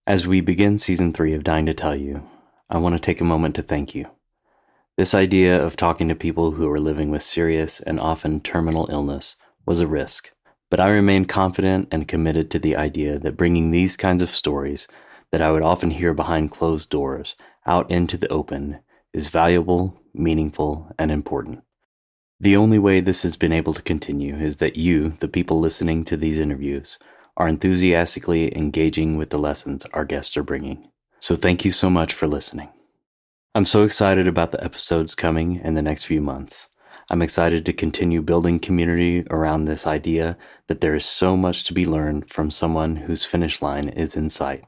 As we begin Season 3 of Dying to Tell You, I want to take a moment to thank you. This idea of talking to people who are living with serious and often terminal illness was a risk, but I remain confident and committed to the idea that bringing these kinds of stories that I would often hear behind closed doors out into the open is valuable, meaningful, and important. The only way this has been able to continue is that you, the people listening to these interviews, are enthusiastically engaging with the lessons our guests are bringing. So thank you so much for listening. I'm so excited about the episodes coming in the next few months. I'm excited to continue building community around this idea that there is so much to be learned from someone whose finish line is in sight,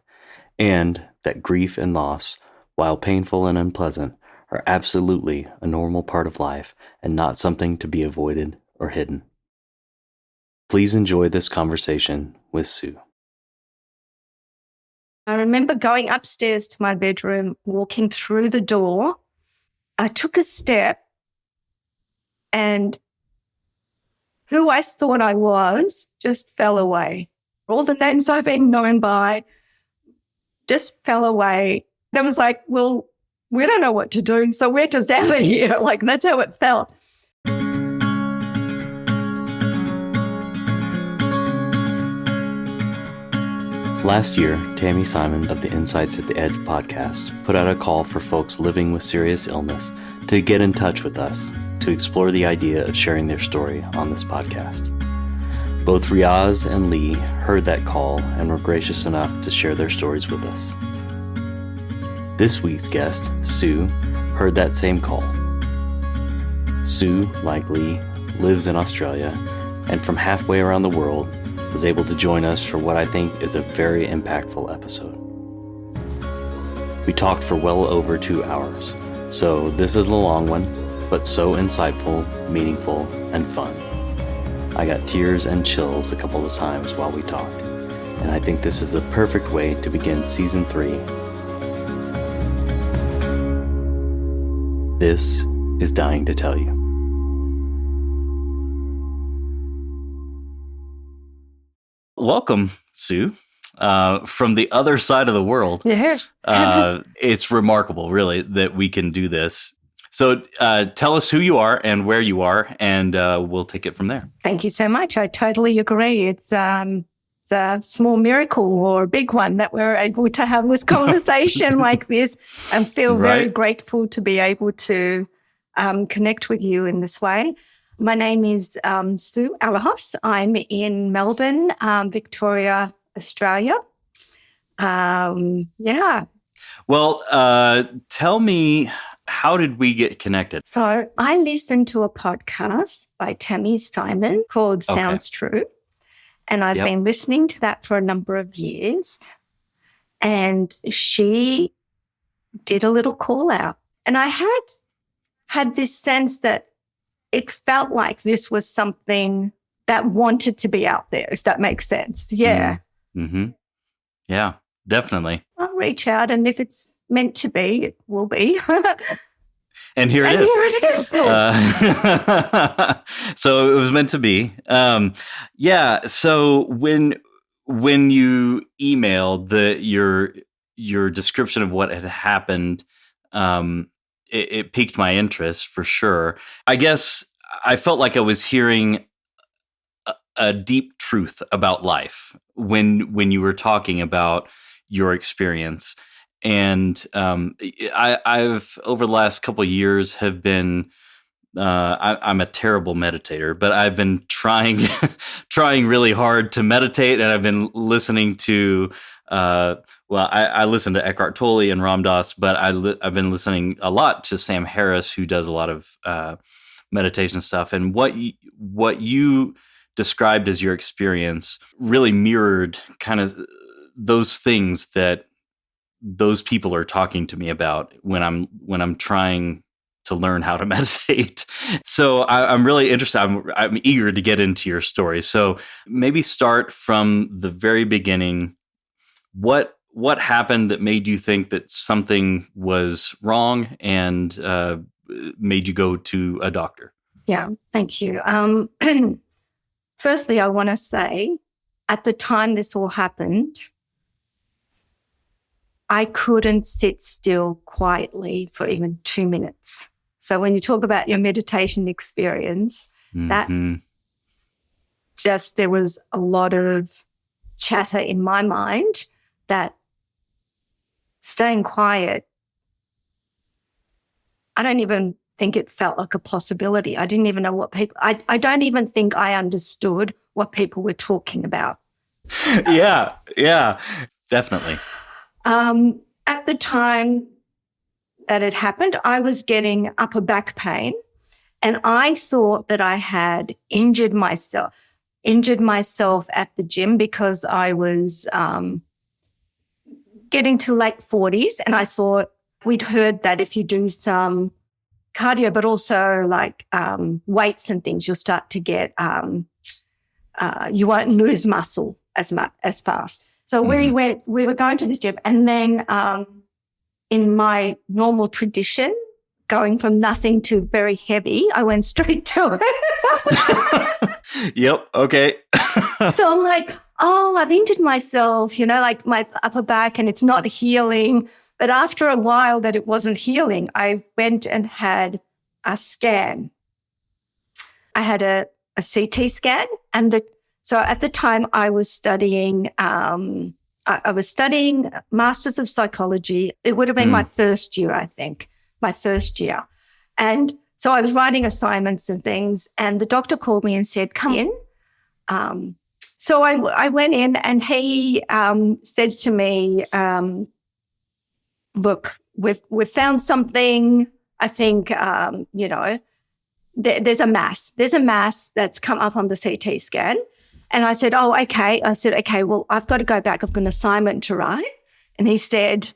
and that grief and loss, while painful and unpleasant, are absolutely a normal part of life and not something to be avoided or hidden. Please enjoy this conversation with Sue. I remember going upstairs to my bedroom, walking through the door. I took a step and who I thought I was just fell away. All the names I've been known by just fell away. That was like, well, we don't know what to do, so we're just out of here. Like, that's how it felt. Last year, Tammy Simon of the Insights at the Edge podcast put out a call for folks living with serious illness to get in touch with us to explore the idea of sharing their story on this podcast. Both Riaz and Lee heard that call and were gracious enough to share their stories with us. This week's guest, Sue, heard that same call. Sue, like Lee, lives in Australia and from halfway around the world was able to join us for what I think is a very impactful episode. We talked for well over 2 hours, so this is a long one, but so insightful, meaningful, and fun. I got tears and chills a couple of times while we talked, and I think this is the perfect way to begin Season 3. This is Dying to Tell You. Welcome, Sue, from the other side of the world. Yes. It's remarkable, really, that we can do this. So tell us who you are and where you are, and we'll take it from there. Thank you so much. I totally agree. It's a small miracle or a big one that we're able to have this conversation like this, and feel very grateful to be able to connect with you in this way. My name is Sue Alahos. I'm in Melbourne, Victoria, Australia. Well, tell me, how did we get connected? So I listened to a podcast by Tammy Simon called Sounds True. And I've been listening to that for a number of years. And she did a little call out. And I had this sense that it felt like this was something that wanted to be out there, if that makes sense. Yeah. Mm-hmm. Yeah, definitely. I'll reach out, and if it's meant to be, it will be. And here it is. So it was meant to be. So when you emailed your description of what had happened, it piqued my interest for sure. I guess I felt like I was hearing a deep truth about life when you were talking about your experience. And I've over the last couple of years have been I'm a terrible meditator, but I've been trying really hard to meditate, and I've been listening to I listen to Eckhart Tolle and Ram Dass, but I've been listening a lot to Sam Harris, who does a lot of meditation stuff. And what you described as your experience really mirrored kind of those things that those people are talking to me about when I'm trying to learn how to meditate. So I'm really interested. I'm eager to get into your story. So maybe start from the very beginning. What happened that made you think that something was wrong and made you go to a doctor? Yeah, thank you. Firstly, I want to say at the time this all happened, I couldn't sit still quietly for even 2 minutes. So when you talk about your meditation experience, that there was a lot of chatter in my mind that staying quiet, I don't even think it felt like a possibility. I didn't even know what I don't even think I understood what people were talking about. Yeah, definitely. At the time that it happened, I was getting upper back pain, and I thought that I had injured myself at the gym because I was getting to late 40s, and I thought we'd heard that if you do some cardio, but also like weights and things, you'll start to get you won't lose muscle as fast. So we were going to the gym, and then in my normal tradition, going from nothing to very heavy, I went straight to it. Yep. Okay. So I'm like, oh, I've injured myself, like my upper back, and it's not healing. But after a while that it wasn't healing, I went and had a scan. I had a CT scan, and so at the time I was studying. I was studying Masters of Psychology. It would have been my first year, I think, and so I was writing assignments and things. And the doctor called me and said, "Come in." So I went in, and he said to me, "Look, we've found something. I think there's a mass. There's a mass that's come up on the CT scan." And I said, "Oh, okay." I said, "Okay, well, I've got to go back. I've got an assignment to write." And he said,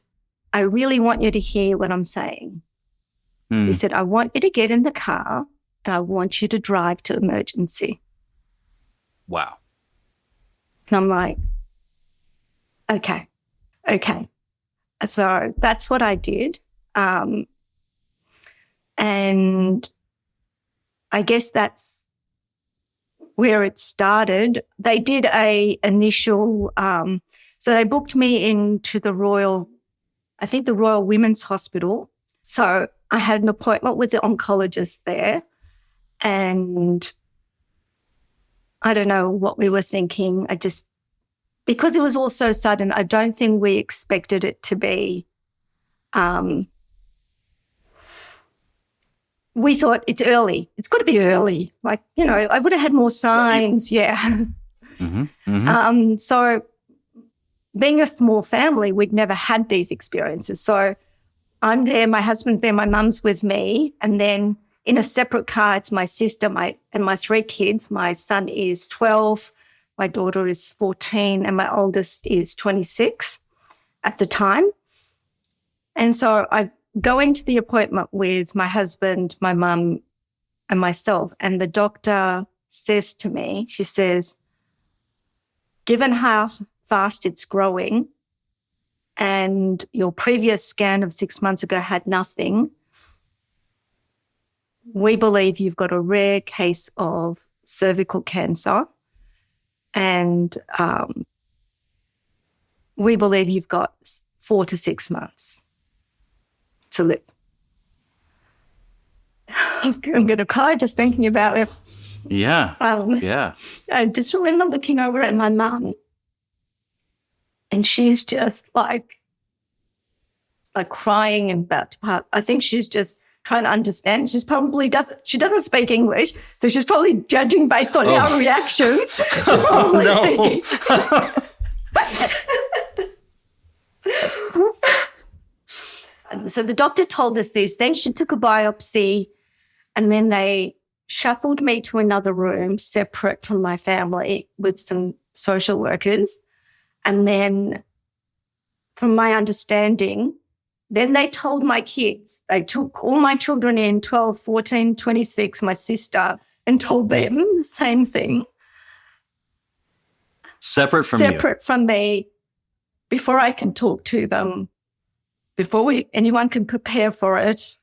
"I really want you to hear what I'm saying." He said, "I want you to get in the car and I want you to drive to emergency." Wow. And I'm like, okay. So that's what I did. And I guess that's where it started. They did a initial, so they booked me into the Royal Women's Hospital. So I had an appointment with the oncologist there, and I don't know what we were thinking. Because it was all so sudden, I don't think we expected it to be, we thought it's early. It's got to be early. Like, I would have had more signs. Yeah. So being a small family, we'd never had these experiences. So I'm there, my husband's there, my mum's with me. And then in a separate car, it's my sister, and my 3 kids. My son is 12, my daughter is 14, and my oldest is 26 at the time. And so I go into the appointment with my husband, my mum, and myself. And the doctor says to me, she says, "Given how fast it's growing and your previous scan of 6 months ago had nothing, we believe you've got a rare case of cervical cancer, and we believe you've got 4 to 6 months to live." I'm going to cry just thinking about it. Yeah. Yeah. I just remember looking over at my mum, and she's just like crying and about to part. I think she's just trying to understand. She doesn't speak English, so she's probably judging based on our reactions. No. So the doctor told us this. Then she took a biopsy, and then they shuffled me to another room separate from my family with some social workers. And then, from my understanding, then they told my kids, they took all my children in, 12, 14, 26, my sister, and told them the same thing. Separate from me, before I can talk to them, before anyone can prepare for it.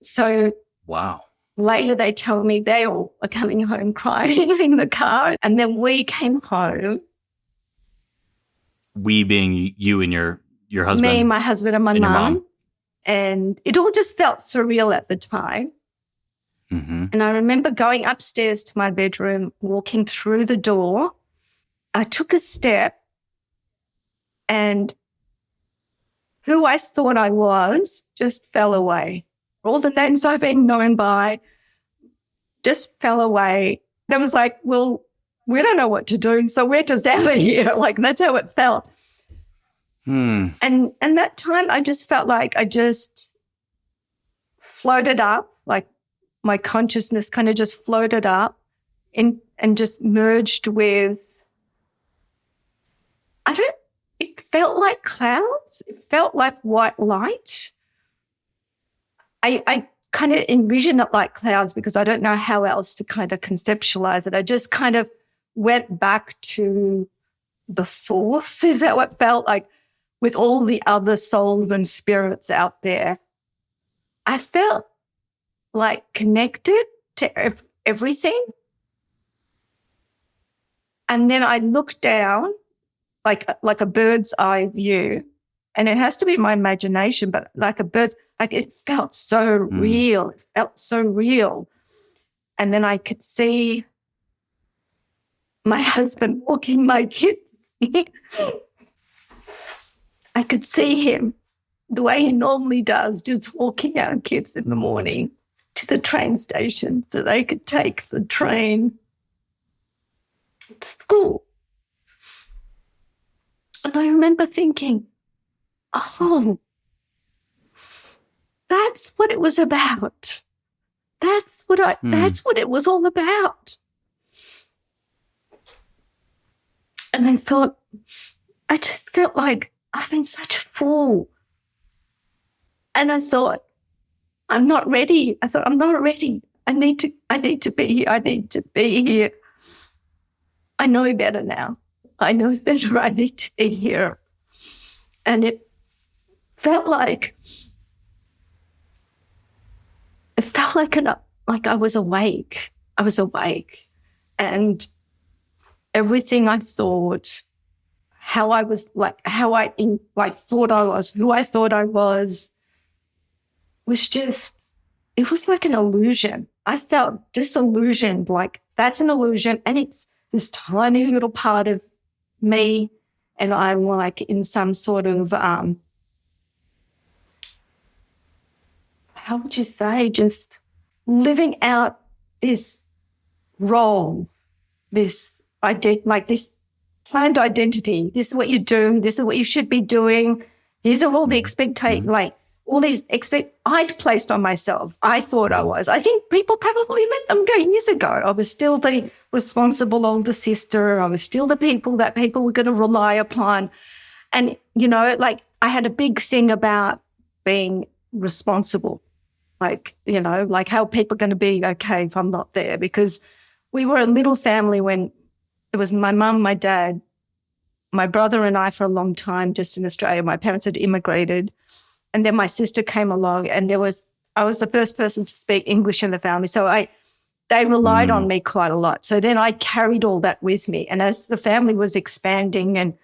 So wow. Later they tell me they all are coming home crying in the car. And then we came home We being you and your husband? Me, my husband, and my and your mom. And it all just felt surreal at the time. Mm-hmm. And I remember going upstairs to my bedroom, walking through the door. I took a step, and who I thought I was just fell away. All the names I've been known by just fell away. There was like, well, we don't know what to do, so we're just out of here. Like, that's how it felt. And that time I just felt like I just floated up, like my consciousness kind of just floated up and just merged with, it felt like clouds. It felt like white light. I kind of envision it like clouds because I don't know how else to kind of conceptualize it. I just kind of went back to the source, is how it felt like, with all the other souls and spirits out there. I felt like connected to everything. And then I looked down like a bird's eye view, and it has to be my imagination, but like a bird, like it felt so real. It felt so real. And then I could see my husband walking my kids. I could see him the way he normally does, just walking our kids in the morning to the train station so they could take the train to school. And I remember thinking, oh, that's what it was about. That's what it was all about. And I thought, I just felt like I've been such a fool. And I thought, I'm not ready. I'm not ready. I need to be here. I need to be here. I know better now. I know better. I need to be here. And it felt like I was awake. I was awake. And everything I thought, how I was like, thought I was, who I thought I was just, it was like an illusion. I felt disillusioned, like that's an illusion, and it's this tiny little part of me, and I'm like in some sort of, how would you say, just living out this role, this this planned identity. This is what you do. This is what you should be doing. These are all the I'd placed on myself. I thought I was. I think people probably met them 10 years ago. I was still the responsible older sister. I was still the people that people were going to rely upon. And, I had a big thing about being responsible. How people are going to be okay if I'm not there, because we were a little family when it was my mum, my dad, my brother and I for a long time just in Australia. My parents had immigrated, and then my sister came along, and I was the first person to speak English in the family. So they relied on me quite a lot. So then I carried all that with me. And as the family was expanding and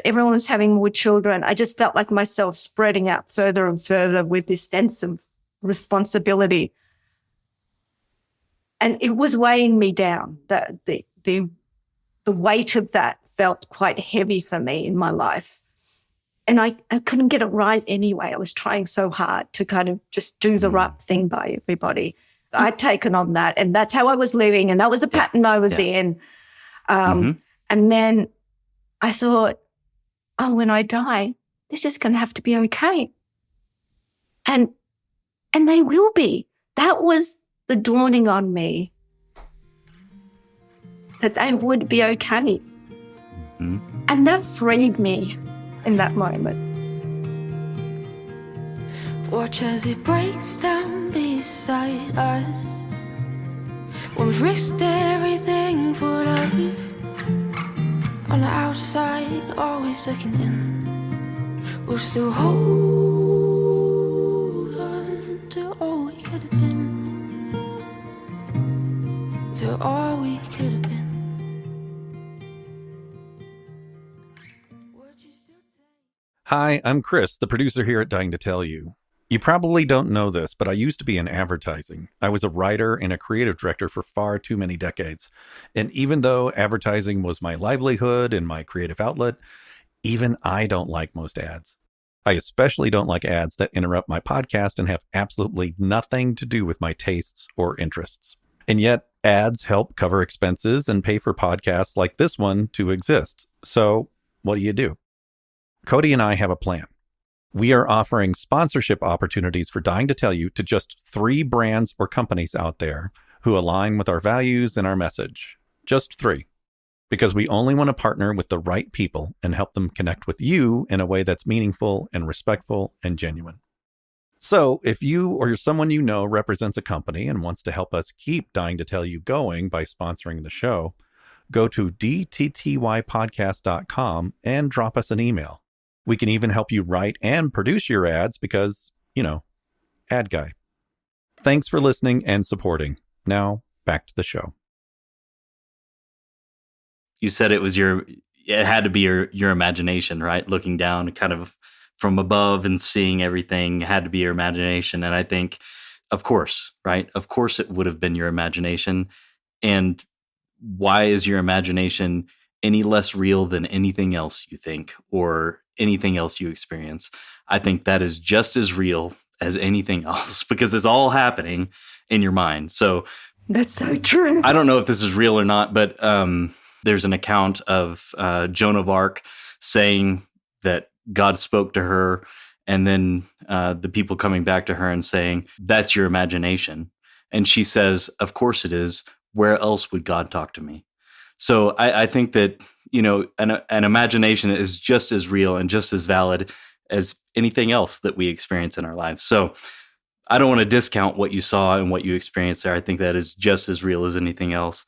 everyone was having more children, I just felt like myself spreading out further and further with this sense of responsibility. And it was weighing me down. The weight of that felt quite heavy for me in my life. And I couldn't get it right anyway. I was trying so hard to kind of just do the right thing by everybody. I'd taken on that, and that's how I was living, and that was a pattern I was in. And then I thought, when I die, they're just going to have to be okay. And they will be. That was the dawning on me that they would be okay. And that freed me in that moment. Watch as it breaks down beside us, when we've risked everything for life. On the outside, always looking in, we'll still hold on to all we could have been, to all we could have been. Hi, I'm Chris, the producer here at Dying to Tell You. You probably don't know this, but I used to be in advertising. I was a writer and a creative director for far too many decades. And even though advertising was my livelihood and my creative outlet, even I don't like most ads. I especially don't like ads that interrupt my podcast and have absolutely nothing to do with my tastes or interests. And yet, ads help cover expenses and pay for podcasts like this one to exist. So, what do? Cody and I have a plan. We are offering sponsorship opportunities for Dying to Tell You to just 3 brands or companies out there who align with our values and our message. Just 3. Because we only want to partner with the right people and help them connect with you in a way that's meaningful and respectful and genuine. So if you or someone you know represents a company and wants to help us keep Dying to Tell You going by sponsoring the show, go to dttypodcast.com and drop us an email. We can even help you write and produce your ads because, ad guy. Thanks for listening and supporting. Now, back to the show. You said it had to be your imagination, right? Looking down kind of from above and seeing everything had to be your imagination. And I think, of course, right? Of course it would have been your imagination. And why is your imagination any less real than anything else you think or anything else you experience? I think that is just as real as anything else because it's all happening in your mind. So that's so true. I don't know if this is real or not, but there's an account of Joan of Arc saying that God spoke to her, and then the people coming back to her and saying, "That's your imagination." And she says, "Of course it is. Where else would God talk to me?" So I think that, an imagination is just as real and just as valid as anything else that we experience in our lives. So I don't want to discount what you saw and what you experienced there. I think that is just as real as anything else.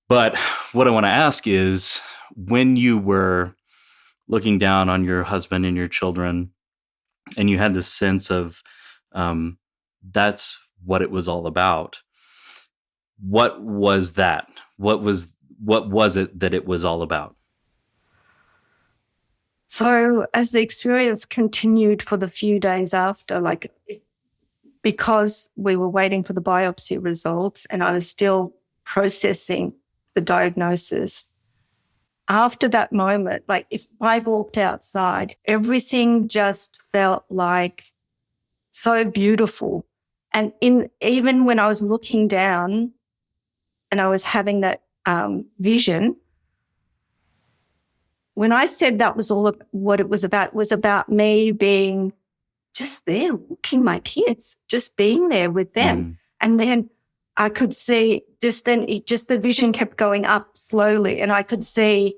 But what I want to ask is, when you were looking down on your husband and your children, and you had this sense of that's what it was all about, what was that? What was it that it was all about? So as the experience continued for the few days after, because we were waiting for the biopsy results and I was still processing the diagnosis, after that moment, if I walked outside, everything just felt like so beautiful. And even when I was looking down and I was having that vision, when I said that was all what it was about me being just there, walking my kids, just being there with them. And then I could see the vision kept going up slowly, and I could see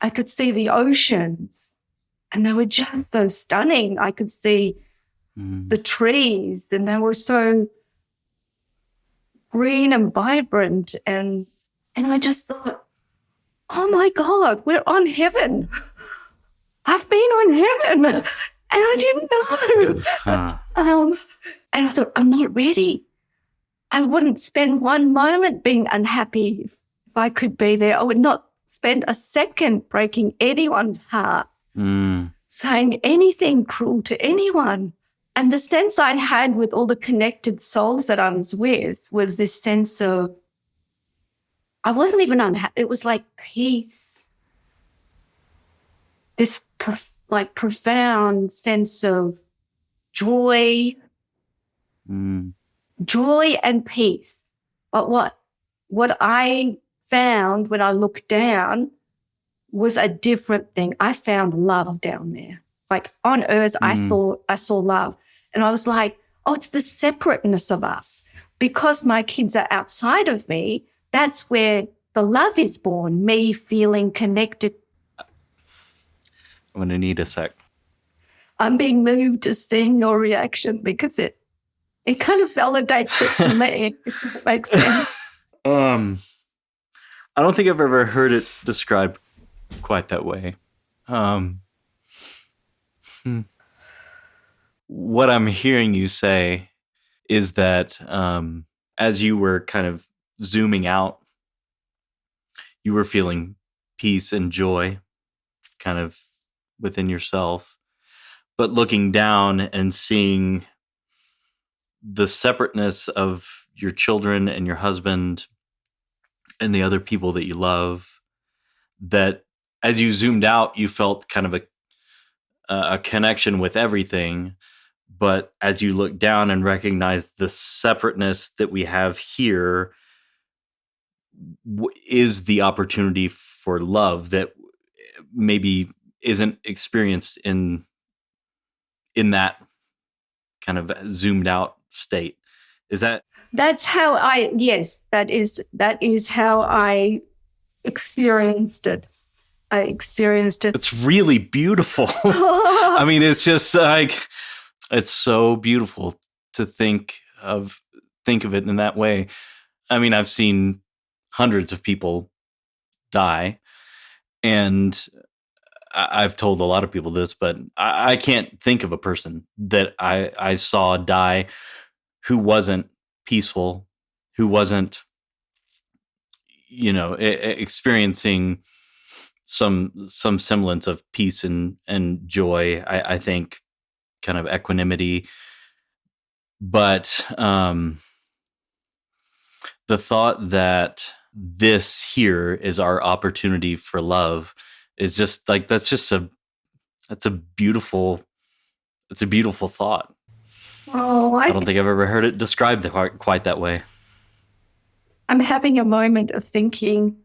the oceans, and they were just so stunning. I could see the trees, and they were so green and vibrant, and I just thought, oh my God, we're on heaven. I've been on heaven, and I didn't know. And I thought, I'm not ready. I wouldn't spend one moment being unhappy if I could be there. I would not spend a second breaking anyone's heart, saying anything cruel to anyone. And the sense I had with all the connected souls that I was with was this sense of, I wasn't even unhappy. It was like peace, this profound sense of joy, joy and peace. But what I found when I looked down was a different thing. I found love down there. On earth, I saw love. And I was like, oh, it's the separateness of us. Because my kids are outside of me, that's where the love is born, me feeling connected. I'm going to need a sec. I'm being moved to seeing your reaction because it kind of validates it for me, if it makes sense. I don't think I've ever heard it described quite that way. What I'm hearing you say is that as you were kind of zooming out, you were feeling peace and joy kind of within yourself, but looking down and seeing the separateness of your children and your husband and the other people that you love, that as you zoomed out, you felt kind of a connection with everything. But as you look down and recognize the separateness that we have here is the opportunity for love that maybe isn't experienced in that kind of zoomed out state. Is that? That's how that is how I experienced it. It's really beautiful. I mean, it's just like, it's so beautiful to think of it in that way. I mean, I've seen hundreds of people die, and I've told a lot of people this, but I can't think of a person that I saw die who wasn't peaceful, who wasn't, experiencing some semblance of peace and joy. I think kind of equanimity, but the thought that this here is our opportunity for love is just like, that's a beautiful thought. Oh, I don't think I've ever heard it described quite that way. I'm having a moment of thinking,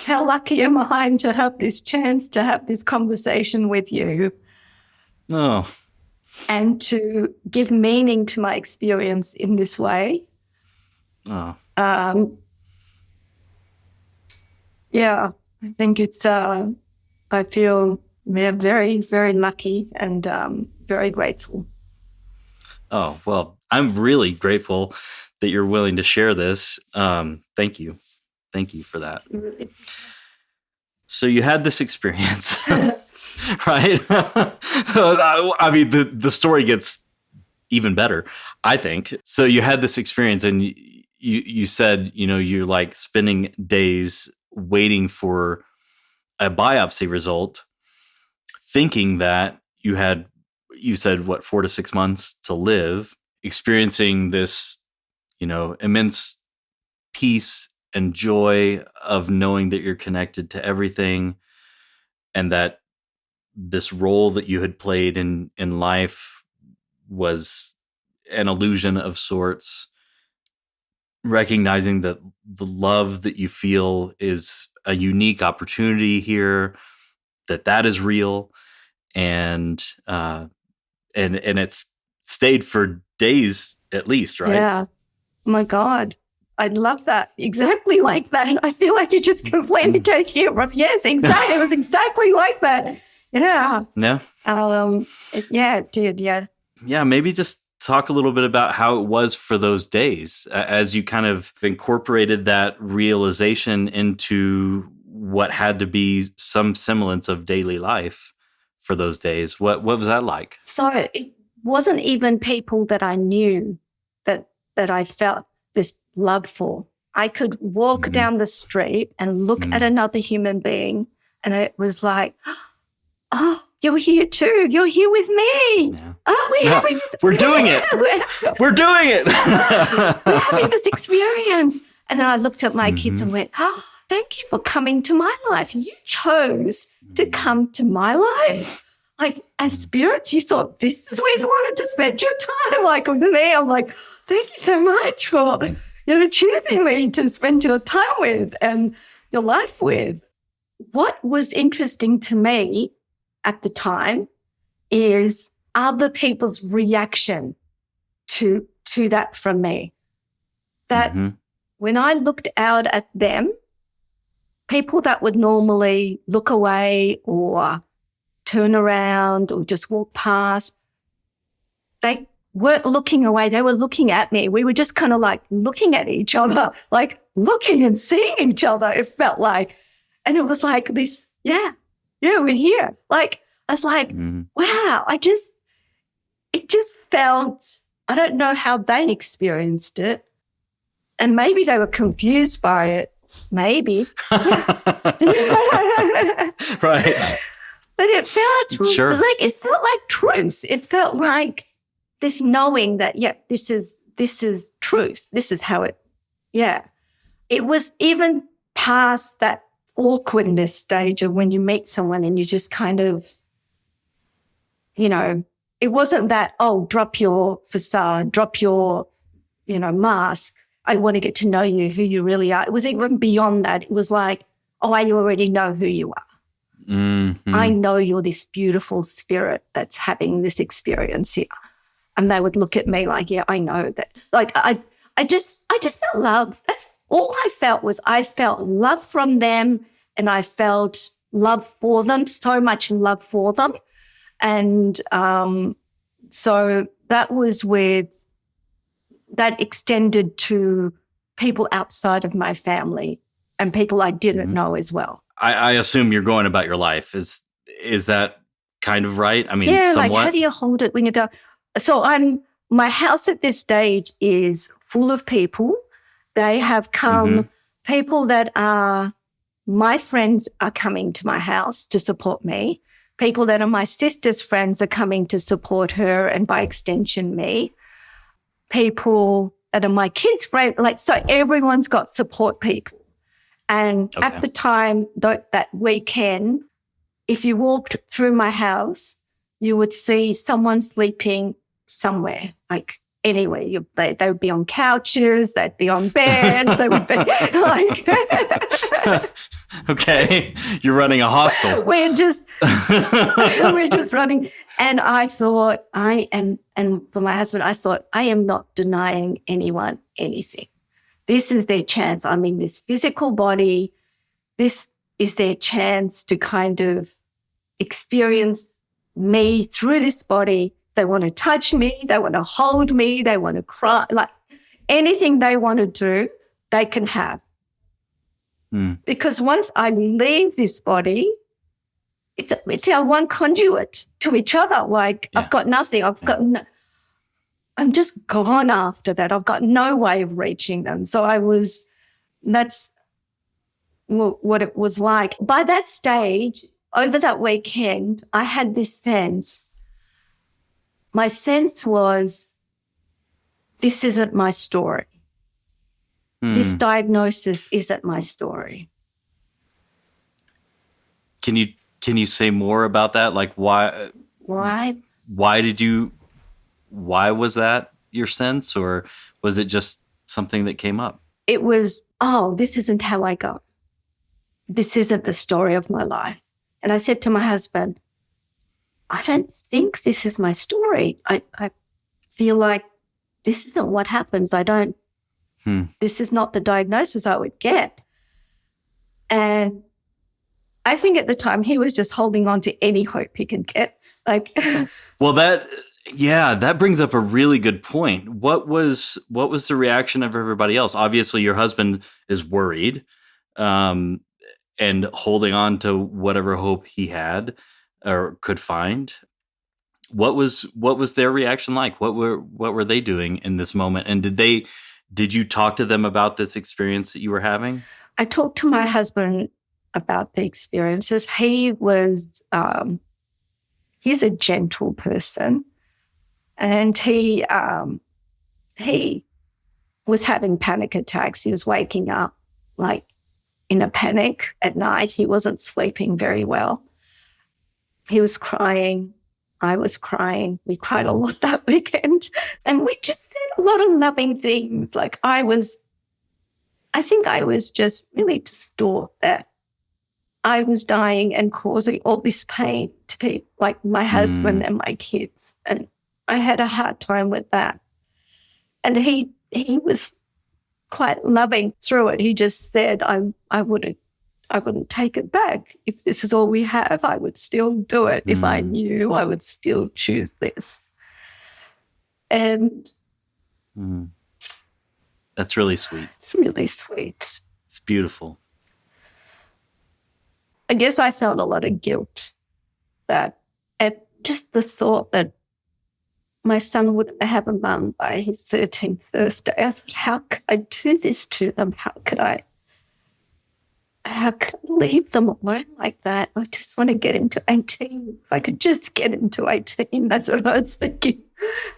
how lucky am I to have this chance to have this conversation with you? Oh. And to give meaning to my experience in this way. Oh. Yeah, I think it's, I feel very, very lucky and very grateful. Oh, well, I'm really grateful that you're willing to share this. Thank you. Thank you for that. So you had this experience, right? I mean, the story gets even better, I think. So you had this experience, and you said, you're like spending days waiting for a biopsy result, thinking that you said, 4 to 6 months to live, experiencing this, immense peace and joy of knowing that you're connected to everything, and that this role that you had played in life was an illusion of sorts, recognizing that the love that you feel is a unique opportunity here, that is real, and it's stayed for days at least, right? Yeah. Oh my God. I love that. Exactly like that. I feel like you just completely take it from, yes, exactly. It was exactly like that. Yeah. Yeah. It did. Yeah. Yeah. Maybe just talk a little bit about how it was for those days as you kind of incorporated that realization into what had to be some semblance of daily life for those days. What was that like? So it wasn't even people that I knew that I felt this love for. I could walk down the street and look at another human being, and it was like, oh, you're here too. You're here with me. Yeah. Oh, having this. We're doing it. We're doing it. We're having this experience. And then I looked at my kids and went, oh, thank you for coming to my life. You chose to come to my life. Like, as spirits, you thought this is where you wanted to spend your time. Like, with me, I'm like, thank you so much for, choosing me to spend your time with and your life with. What was interesting to me at the time is other people's reaction to that from me. That when I looked out at them, people that would normally look away or turn around or just walk past, they weren't looking away. They were looking at me. We were just kind of like looking at each other, like looking and seeing each other, it felt like. And it was like this, yeah, we're here. Like, I was like, wow, it just felt, I don't know how they experienced it. And maybe they were confused by it. Maybe. Right. But it felt Sure. it felt like truth. It felt like this knowing that, this is truth. This is how it, It was even past that awkwardness stage of when you meet someone and you just kind of, it wasn't that, drop your facade, drop your, mask. I want to get to know you, who you really are. It was even beyond that. It was like, I already know who you are. Mm-hmm. I know you're this beautiful spirit that's having this experience here. And they would look at me like, yeah, I know that. Like, I just felt love. That's all I felt. I felt love from them, and I felt love for them, so much love for them. And so that was that extended to people outside of my family and people I didn't know as well. I assume you're going about your life. Is that kind of right? I mean, somewhat. Like, how do you hold it when you go? So my house at this stage is full of people. They have come, people that are my friends are coming to my house to support me. People that are my sister's friends are coming to support her, and by extension, me. People that are my kids' friends, so everyone's got support people. And at the time, that weekend, if you walked through my house, you would see someone sleeping somewhere, like anywhere. They would be on couches, they'd be on beds, they would be like... Okay, you're running a hostel. we're just running. And I thought, and for my husband, I thought, I am not denying anyone anything. This is their chance. I'm in this physical body. This is their chance to kind of experience me through this body. They want to touch me. They want to hold me. They want to cry. Like, anything they want to do, they can have. Because once I leave this body, it's our one conduit to each other. Like, I've got nothing. I'm just gone after that. I've got no way of reaching them. So that's what it was like. By that stage, over that weekend, I had this sense. My sense was, this isn't my story. This diagnosis isn't my story. Can you say more about that? Like, why? Why was that your sense, or was it just something that came up? It was, this isn't how I go. This isn't the story of my life. And I said to my husband, I don't think this is my story. I feel like this isn't what happens. This is not the diagnosis I would get. And I think at the time he was just holding on to any hope he could get. Well, that brings up a really good point. What was the reaction of everybody else? Obviously, your husband is worried, and holding on to whatever hope he had or could find. What was their reaction like? What were they doing in this moment? And did you talk to them about this experience that you were having? I talked to my husband about the experiences. He was, he's a gentle person, and he was having panic attacks. He was waking up like in a panic at night. He wasn't sleeping very well. He was crying. I was crying. We cried a lot that weekend, and we just said a lot of loving things. Like, I think I was just really distraught that I was dying and causing all this pain to people like my husband and my kids. And I had a hard time with that. And he was quite loving through it. He just said, I wouldn't take it back. If this is all we have, I would still do it. If I knew, I would still choose this. And that's really sweet. It's really sweet. It's beautiful. I guess I felt a lot of guilt at just the thought that my son wouldn't have a mum by his 13th birthday. I thought, how could I do this to them? How could I how can I leave them alone like that? I just want to get into 18. If I could just get into 18, that's what I was thinking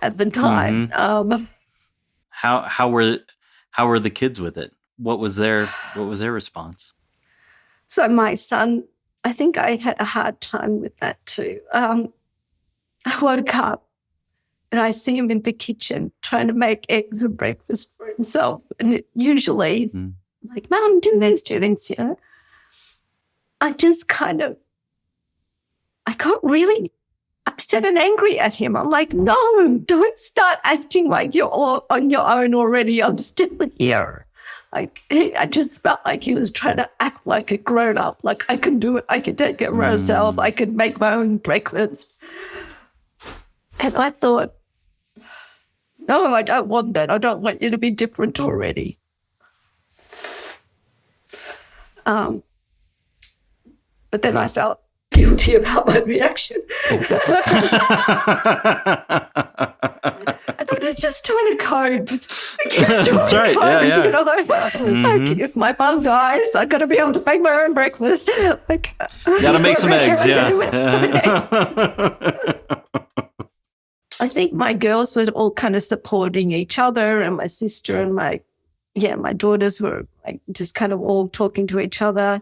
at the time. Mm-hmm. How were the kids with it? What was their response? So my son, I think I had a hard time with that too. I woke up and I see him in the kitchen trying to make eggs and breakfast for himself. And usually he's like, Mum, do this, you know. I just kind of, I got really upset and angry at him. I'm like, no, don't start acting like you're all on your own already. I'm still here. Like, I just felt like he was trying to act like a grown-up, like I can do it, I can take care of myself, I can make my own breakfast. And I thought, no, I don't want that. I don't want you to be different already. But then I felt guilty about my reaction. I thought I was just trying to cope. That's right. Yeah. You know, like, if my mum dies, I got to be able to make my own breakfast. Like, gotta make some eggs. Yeah. I think my girls were all kind of supporting each other, and my sister and my daughters were like just kind of all talking to each other.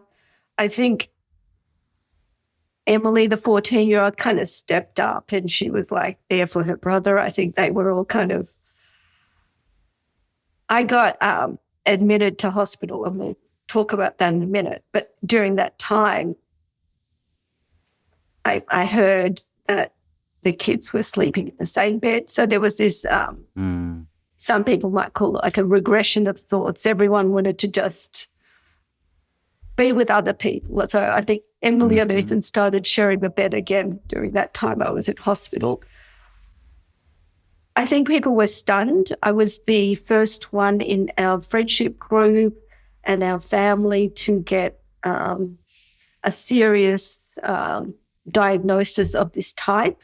I think Emily, the 14-year-old, kind of stepped up and she was like there for her brother. I think they were all kind of, I got admitted to hospital, and we'll talk about that in a minute. But during that time, I heard that the kids were sleeping in the same bed. So there was this, some people might call it like a regression of sorts. Everyone wanted to just be with other people. So I think Emily and Ethan started sharing the bed again during that time I was in hospital. I think people were stunned. I was the first one in our friendship group and our family to get a serious diagnosis of this type.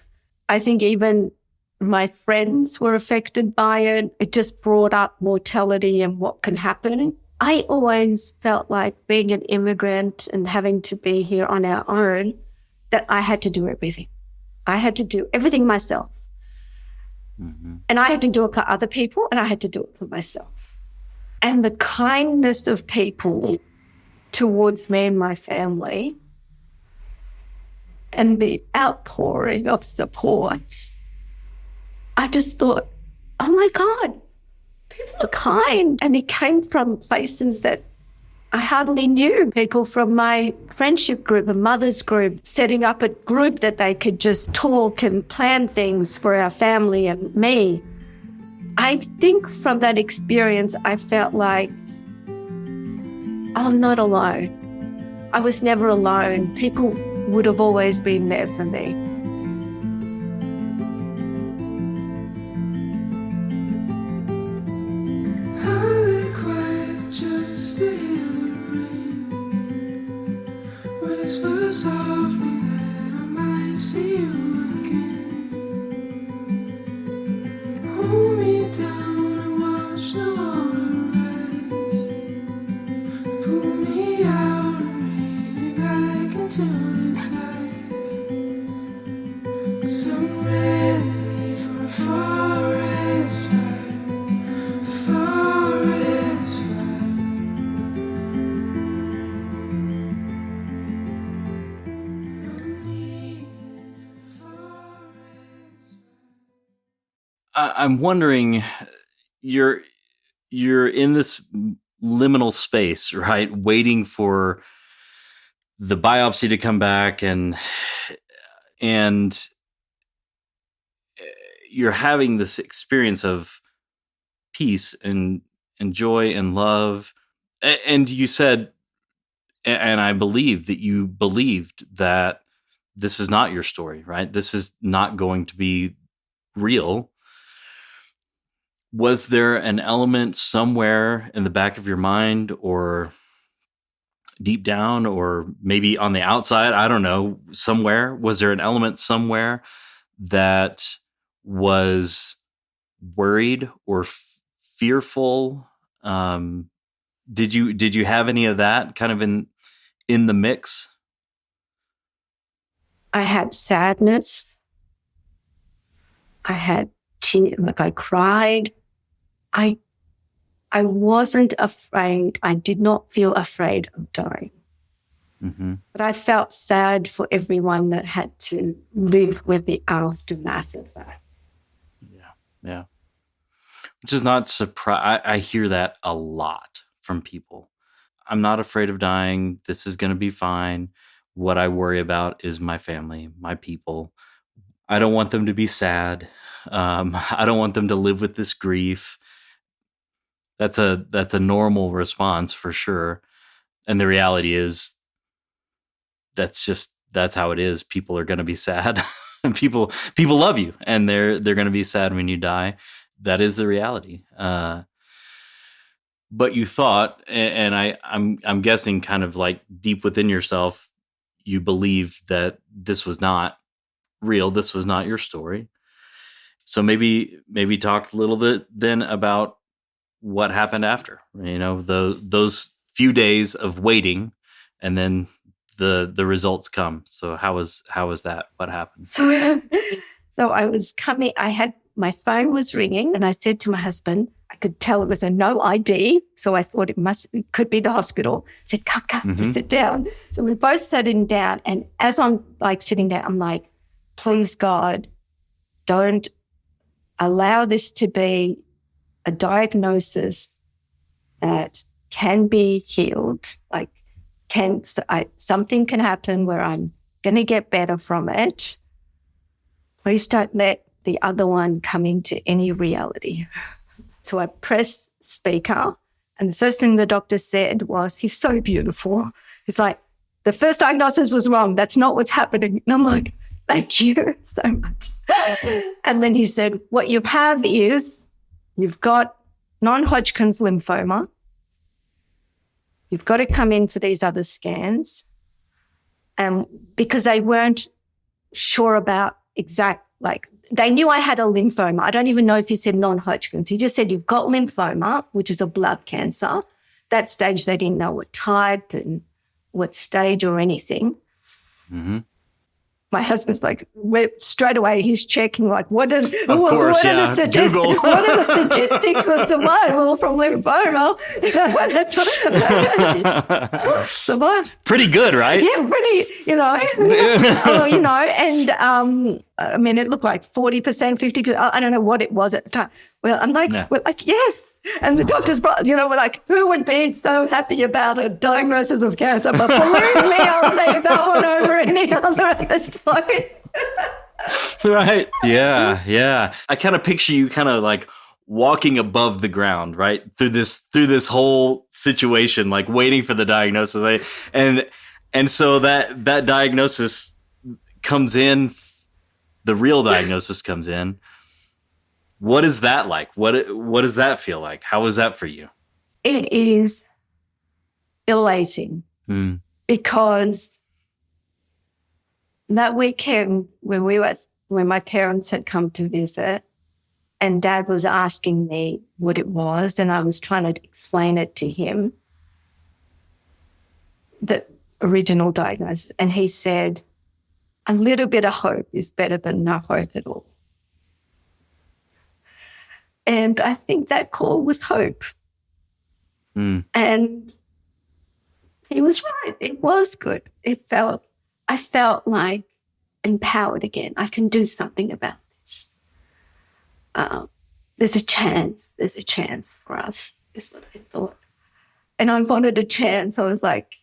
I think even my friends were affected by it. It just brought up mortality and what can happen. I always felt like being an immigrant and having to be here on our own, that I had to do everything. I had to do everything myself. And I had to do it for other people, and I had to do it for myself. And the kindness of people towards me and my family and the outpouring of support, I just thought, oh my God, people are kind. And it came from places that I hardly knew. People from my friendship group, a mother's group, setting up a group that they could just talk and plan things for our family and me. I think from that experience, I felt like I'm not alone. I was never alone. People would have always been there for me. I'm wondering, you're in this liminal space, right? Waiting for the biopsy to come back, and you're having this experience of peace and joy and love. And you said, and I believe that you believed that this is not your story, right? This is not going to be real. Was there an element somewhere in the back of your mind, or deep down, or maybe on the outside, I don't know, somewhere, was there an element somewhere that was worried or fearful? Did you have any of that kind of in the mix? I had sadness. I had tears, like I cried. I wasn't afraid. I did not feel afraid of dying. Mm-hmm. But I felt sad for everyone that had to live with the aftermath of that. Yeah. Which is not surprise. I hear that a lot from people. I'm not afraid of dying. This is going to be fine. What I worry about is my family, my people. I don't want them to be sad. I don't want them to live with this grief. That's a normal response for sure. And the reality is that's how it is. People are going to be sad. people love you, and they're going to be sad when you die. That is the reality. But you thought, and I'm guessing, kind of like deep within yourself, you believed that this was not real. This was not your story. So maybe talk a little bit then about what happened after. Those few days of waiting, and then the results come. So how was that? What happened? So I was coming. My phone was ringing, and I said to my husband, I could tell it was a no ID, so I thought it could be the hospital. I said, come, just sit down. So we both sitting down, and as I'm like sitting down, I'm like, please God, don't allow this to be a diagnosis that can be healed. Like, something can happen where I'm going to get better from it. Please don't let the other one come into any reality. So I pressed speaker, and the first thing the doctor said was, he's so beautiful. He's like, the first diagnosis was wrong. That's not what's happening. And I'm like, thank you so much. And then he said, what you have is you've got non-Hodgkin's lymphoma. You've got to come in for these other scans. And because they weren't sure about they knew I had a lymphoma. I don't even know if he said non-Hodgkin's. He just said, you've got lymphoma, which is a blood cancer. That stage, they didn't know what type and what stage or anything. Mm-hmm. My husband's like, straight away, he's checking, like, what are the statistics of survival from lymphoma? Survival. Pretty good, right? Yeah, pretty, and I mean, it looked like 40%, 50%. I don't know what it was at the time. Well, I'm like, we're like, yes. And the doctors, we're like, who would be so happy about a diagnosis of cancer? But believe me, I'll take that one over any other at this point. Right. Yeah. I kind of picture you kind of like walking above the ground, right? Through this whole situation, like waiting for the diagnosis. Right? And so that diagnosis comes in, the real diagnosis comes in. What is that like? What does that feel like? How was that for you? It is elating because that weekend when my parents had come to visit and Dad was asking me what it was, and I was trying to explain it to him, the original diagnosis, and he said, a little bit of hope is better than no hope at all. And I think that call was hope. And he was right. It was good. I felt like empowered again. I can do something about this. There's a chance for us, is what I thought. And I wanted a chance. I was like,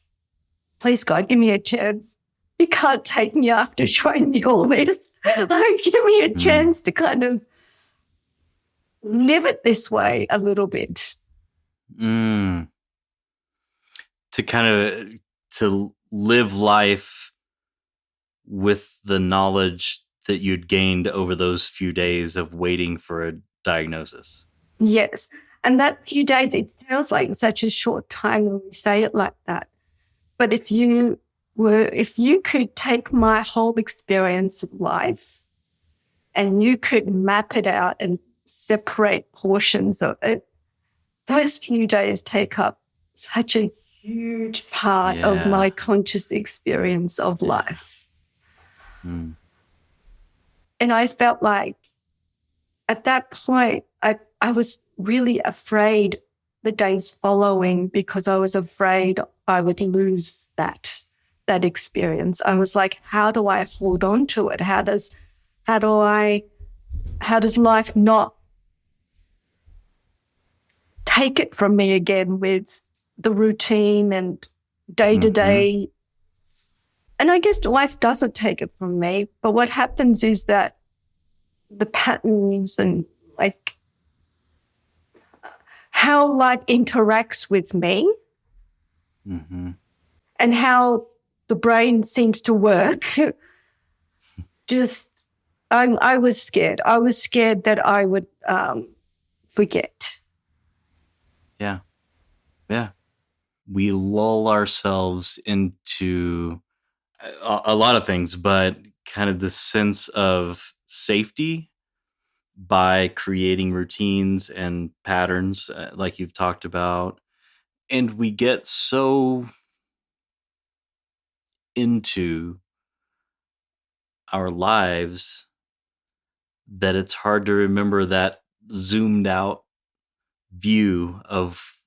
please, God, give me a chance. You can't take me after showing me all this. Like, give me a chance to kind of live it this way a little bit. To live life with the knowledge that you'd gained over those few days of waiting for a diagnosis. Yes. And that few days, it sounds like such a short time when we say it like that. But if you could take my whole experience of life and you could map it out and separate portions of it, those few days take up such a huge part of my conscious experience of life. Mm. And I felt like at that point, I was really afraid the days following because I was afraid I would lose that experience. I was like, how do I hold on to it? How does life not take it from me again with the routine and day-to-day? Mm-hmm. And I guess life doesn't take it from me, but what happens is that the patterns and like how life interacts with me mm-hmm. and how the brain seems to work, just I was scared. I was scared that I would forget. Yeah. Yeah. We lull ourselves into a lot of things, but kind of the sense of safety by creating routines and patterns, like you've talked about. And we get so into our lives that it's hard to remember that zoomed out view of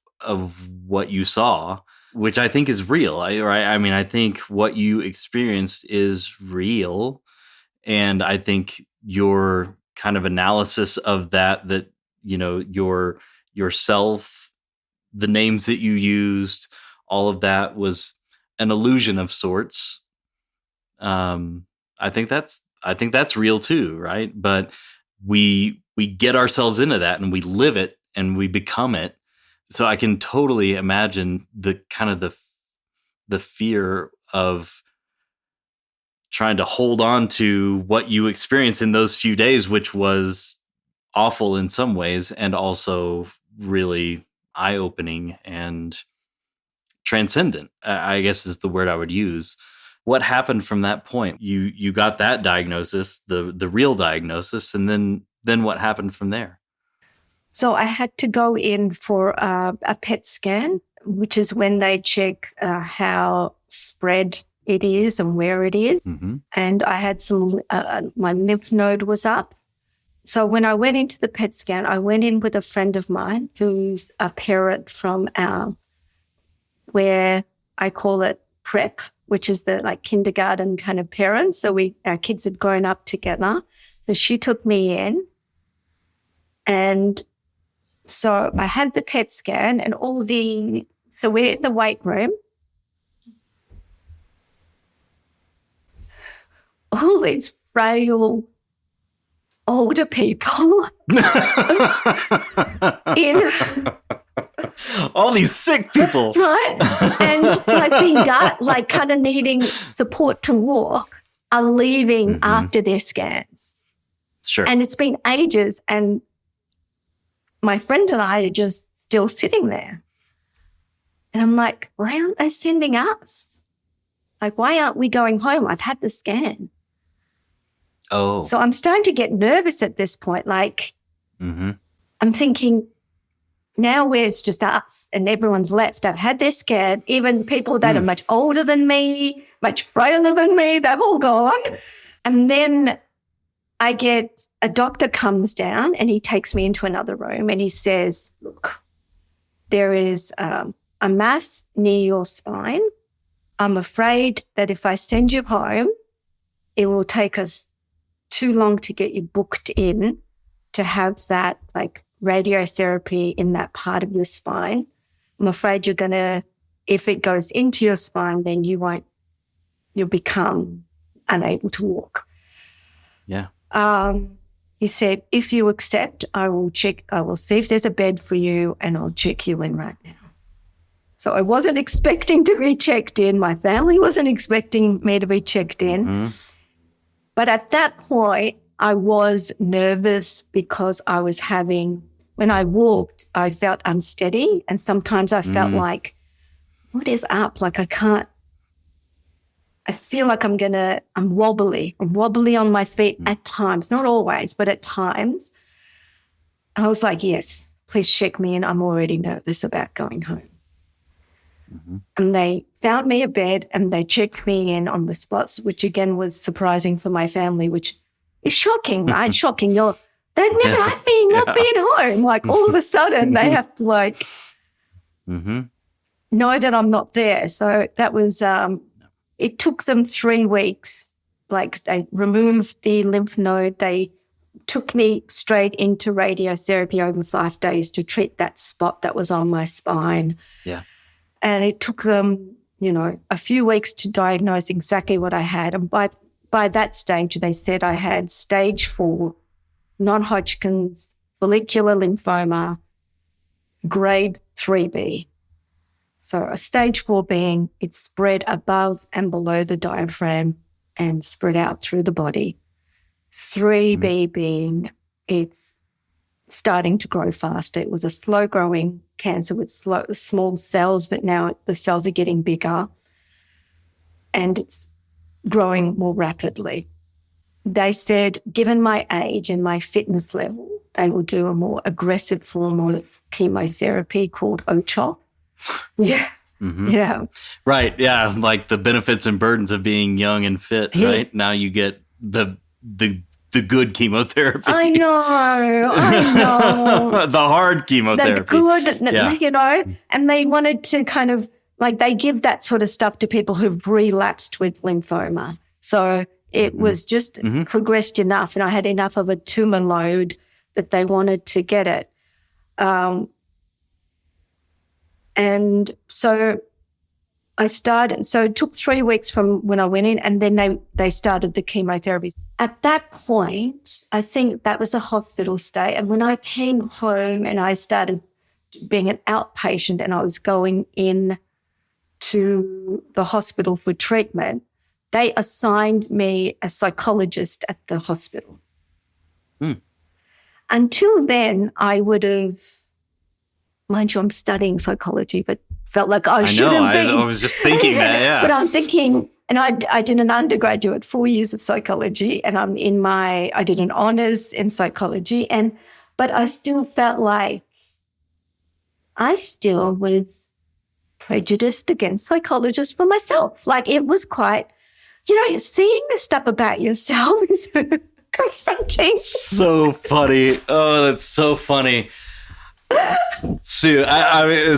what you saw, which I think is real. I think what you experienced is real, and I think your kind of analysis of that yourself, the names that you used, all of that was an illusion of sorts. I think that's real too, right? But we get ourselves into that and we live it and we become it. So I can totally imagine the kind of the fear of trying to hold on to what you experienced in those few days, which was awful in some ways and also really eye-opening and transcendent, I guess is the word I would use. What happened from that point? You got that diagnosis, the real diagnosis, and then what happened from there? So I had to go in for a PET scan, which is when they check how spread it is and where it is. Mm-hmm. And I had my lymph node was up. So when I went into the PET scan, I went in with a friend of mine who's a parent from where I call it prep, which is the like kindergarten kind of parents. So our kids had grown up together. So she took me in, and so I had the PET scan and so we're in the weight room. All these frail older people in all these sick people, right? And like kind of needing support to walk are leaving after their scans. Sure. And it's been ages, and my friend and I are just still sitting there. And I'm like, why aren't they sending us? Like, why aren't we going home? I've had the scan. Oh. So I'm starting to get nervous at this point. Like, I'm thinking, now where it's just us and everyone's left. I've had their scan. Even people that are much older than me, much frailer than me, they've all gone. And then a doctor comes down and he takes me into another room and he says, look, there is a mass near your spine. I'm afraid that if I send you home, it will take us too long to get you booked in to have that like radiotherapy in that part of your spine. I'm afraid if it goes into your spine, then you'll become unable to walk. Yeah. He said, if you accept, I will see if there's a bed for you and I'll check you in right now. So I wasn't expecting to be checked in. My family wasn't expecting me to be checked in. Mm-hmm. But at that point, I was nervous because when I walked, I felt unsteady. And sometimes I felt like, what is up? Like I feel like I'm wobbly. I'm wobbly on my feet at times, not always, but at times. I was like, yes, please check me in. I'm already nervous about going home. And they found me a bed and they checked me in on the spots, which again was surprising for my family, which is shocking, right? Shocking. They've never had me not be at home. Like all of a sudden they have to know that I'm not there. So that was, it took them 3 weeks. Like they removed the lymph node. They took me straight into radiotherapy over 5 days to treat that spot that was on my spine. Yeah. And it took them, a few weeks to diagnose exactly what I had. And by that stage, they said I had stage 4 non-Hodgkin's follicular lymphoma, grade 3B. So a stage 4 being it's spread above and below the diaphragm and spread out through the body. 3B being it's starting to grow faster. It was a slow-growing cancer with small cells, but now the cells are getting bigger and it's growing more rapidly. They said, given my age and my fitness level, they will do a more aggressive form of chemotherapy called OCHOP. Yeah. Yeah. Right. Yeah. Like the benefits and burdens of being young and fit, right? Now you get the good chemotherapy. I know. The hard chemotherapy. The good, and they wanted to kind of, like they give that sort of stuff to people who've relapsed with lymphoma. So it was just progressed enough and I had enough of a tumor load that they wanted to get it. And so I started, so it took 3 weeks from when I went in and then they started the chemotherapy. At that point, I think that was a hospital stay. And when I came home and I started being an outpatient and I was going in to the hospital for treatment, they assigned me a psychologist at the hospital. Until then, I would have, mind you, I'm studying psychology, but felt like I shouldn't be. I was just thinking that, yeah. But I'm thinking, and I did an undergraduate 4 years of psychology, and I did an honours in psychology, but I still felt like I still was prejudiced against psychologists for myself. Like it was quite, seeing this stuff about yourself is confronting. So funny. Oh, that's so funny. Sue, I mean,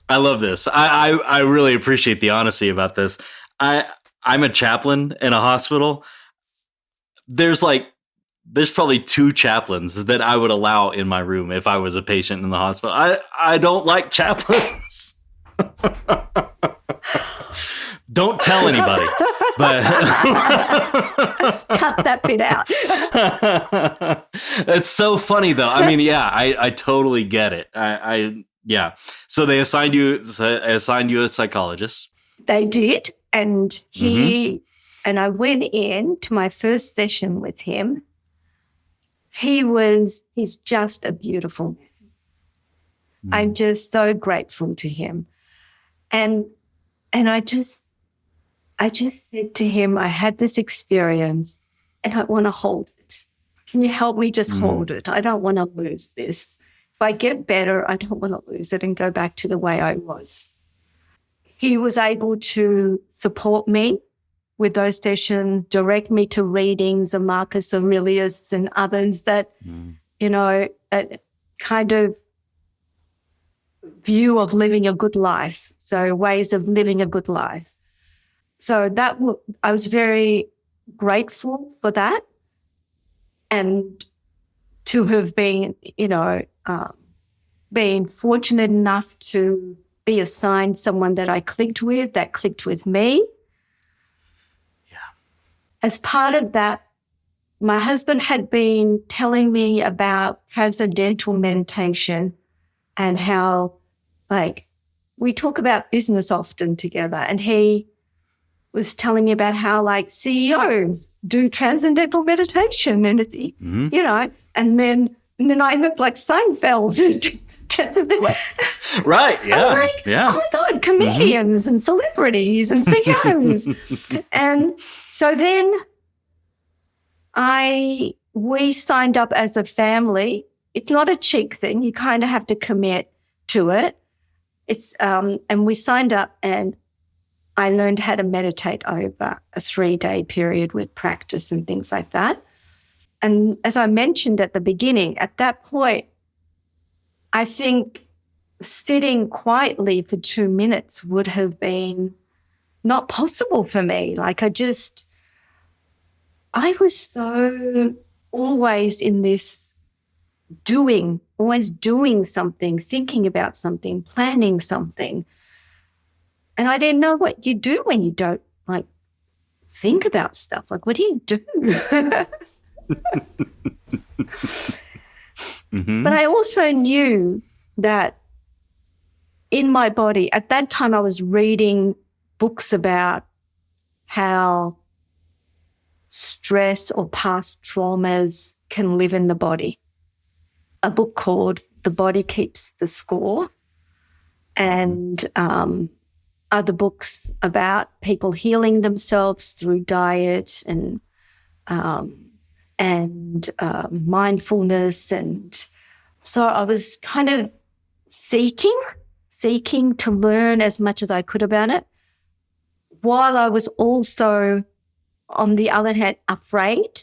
I love this. I really appreciate the honesty about this. I'm a chaplain in a hospital. There's probably 2 chaplains that I would allow in my room if I was a patient in the hospital. I don't like chaplains. Don't tell anybody. But cut that bit out. It's so funny though. I mean, yeah, I totally get it. Yeah. So they assigned you a psychologist. They did, and and I went in to my first session with him. He's just a beautiful man. I'm just so grateful to him. And I just said to him, I had this experience and I want to hold it. Can you help me just hold it? I don't want to lose this. If I get better, I don't want to lose it and go back to the way I was. He was able to support me with those sessions, direct me to readings of Marcus Aurelius and others that, a kind of view of living a good life. So ways of living a good life. So I was very grateful for that and to have been, being fortunate enough to be assigned someone that I clicked with, that clicked with me. Yeah. As part of that, my husband had been telling me about transcendental meditation and how, we talk about business often together, and he was telling me about how CEOs do transcendental meditation and and then I looked like Seinfeld. Right, yeah. Oh my God, comedians and celebrities and CEOs. And so then we signed up as a family. It's not a cheap thing. You kind of have to commit to it. And we signed up, and I learned how to meditate over a 3-day period with practice and things like that. And as I mentioned at the beginning, at that point, I think sitting quietly for 2 minutes would have been not possible for me. Like I was so always in this always doing something, thinking about something, planning something. And I didn't know what you do when you don't like think about stuff. Like, what do you do? Mm-hmm. But I also knew that in my body, at that time I was reading books about how stress or past traumas can live in the body. A book called The Body Keeps the Score, and other books about people healing themselves through diet and mindfulness. And so I was kind of seeking to learn as much as I could about it, while I was also, on the other hand, afraid.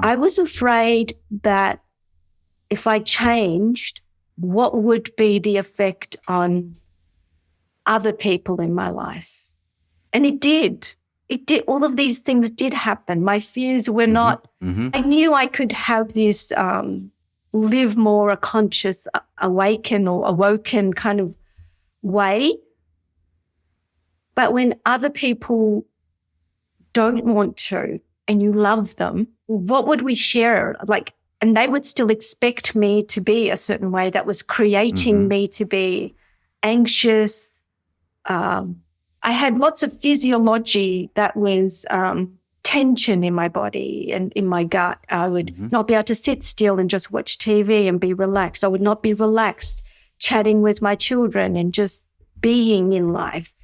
I was afraid that if I changed, what would be the effect on other people in my life? And it did. It did. All of these things did happen. My fears were not, I knew I could have this live more a conscious, awoken kind of way. But when other people don't want to and you love them, what would we share? And they would still expect me to be a certain way that was creating me to be anxious. I had lots of physiology that was tension in my body and in my gut. I would not be able to sit still and just watch TV and be relaxed. I would not be relaxed chatting with my children and just being in life.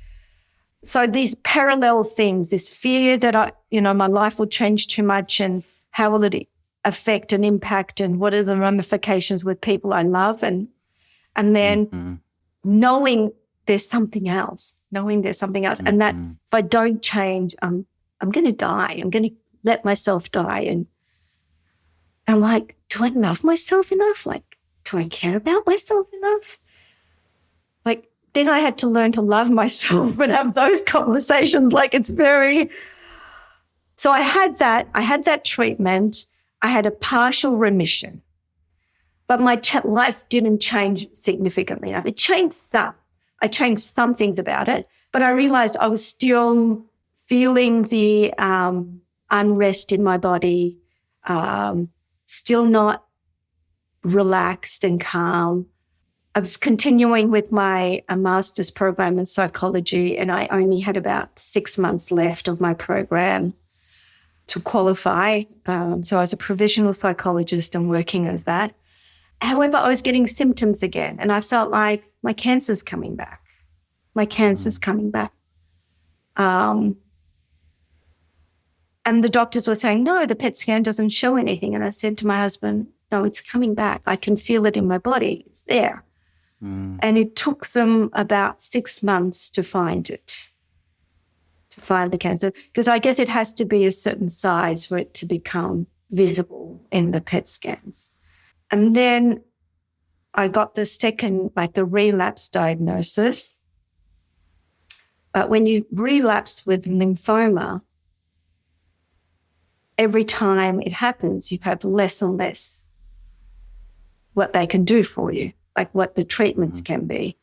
So these parallel things, this fear that my life will change too much, and how will it affect and impact, and what are the ramifications with people I love, and then knowing there's something else, and that if I don't change, I'm going to die. I'm going to let myself die. And I'm like, do I love myself enough? Like, do I care about myself enough? Like, then I had to learn to love myself and have those conversations. So I had that treatment. I had a partial remission, but my life didn't change significantly enough. It changed some. I changed some things about it, but I realized I was still feeling the unrest in my body, still not relaxed and calm. I was continuing with my master's program in psychology, and I only had about 6 months left of my program to qualify. So I was a provisional psychologist and working as that. However, I was getting symptoms again, and I felt like my cancer's coming back. And the doctors were saying, no, the PET scan doesn't show anything. And I said to my husband, no, it's coming back. I can feel it in my body. It's there. And it took them about 6 months to find it, to find the cancer, because I guess it has to be a certain size for it to become visible in the PET scans. And then I got the second, the relapse diagnosis. But when you relapse with lymphoma, every time it happens, you have less and less what they can do for you, like what the treatments can be.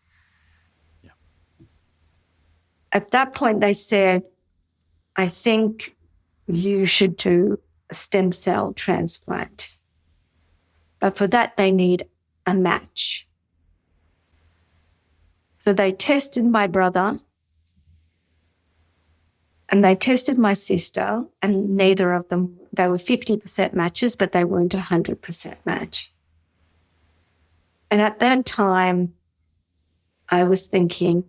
Yeah. At that point, they said, I think you should do a stem cell transplant. But for that, they need a match. So they tested my brother and they tested my sister, and neither of them, they were 50% matches, but they weren't 100% match. And at that time, I was thinking,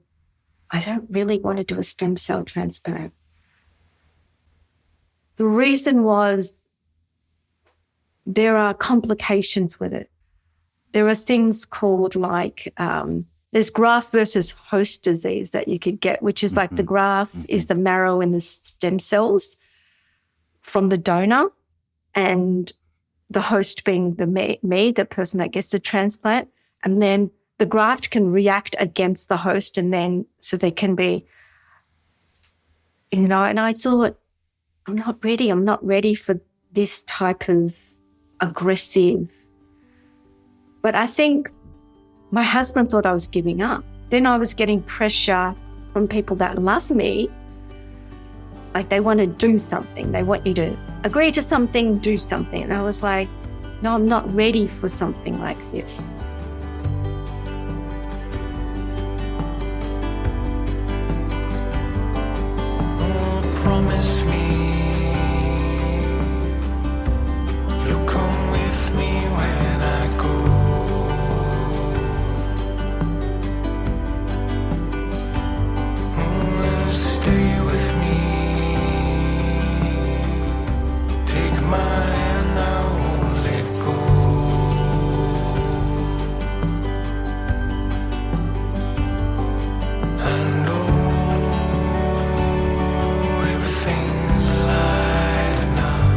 I don't really want to do a stem cell transplant. The reason was there are complications with it. There are things called there's graft versus host disease that you could get, which is like the graft is the marrow and the stem cells from the donor, and the host being the person that gets the transplant. And then the graft can react against the host, and then so they can be, and I thought, I'm not ready for this type of aggressive. But I think my husband thought I was giving up. Then I was getting pressure from people that love me. Like they want to do something. They want you to agree to something, do something. And I was like, no, I'm not ready for something like this. Promise me you'll come with me when I go. Stay with me. Take my hand, I won't let go. I know everything's lighting up.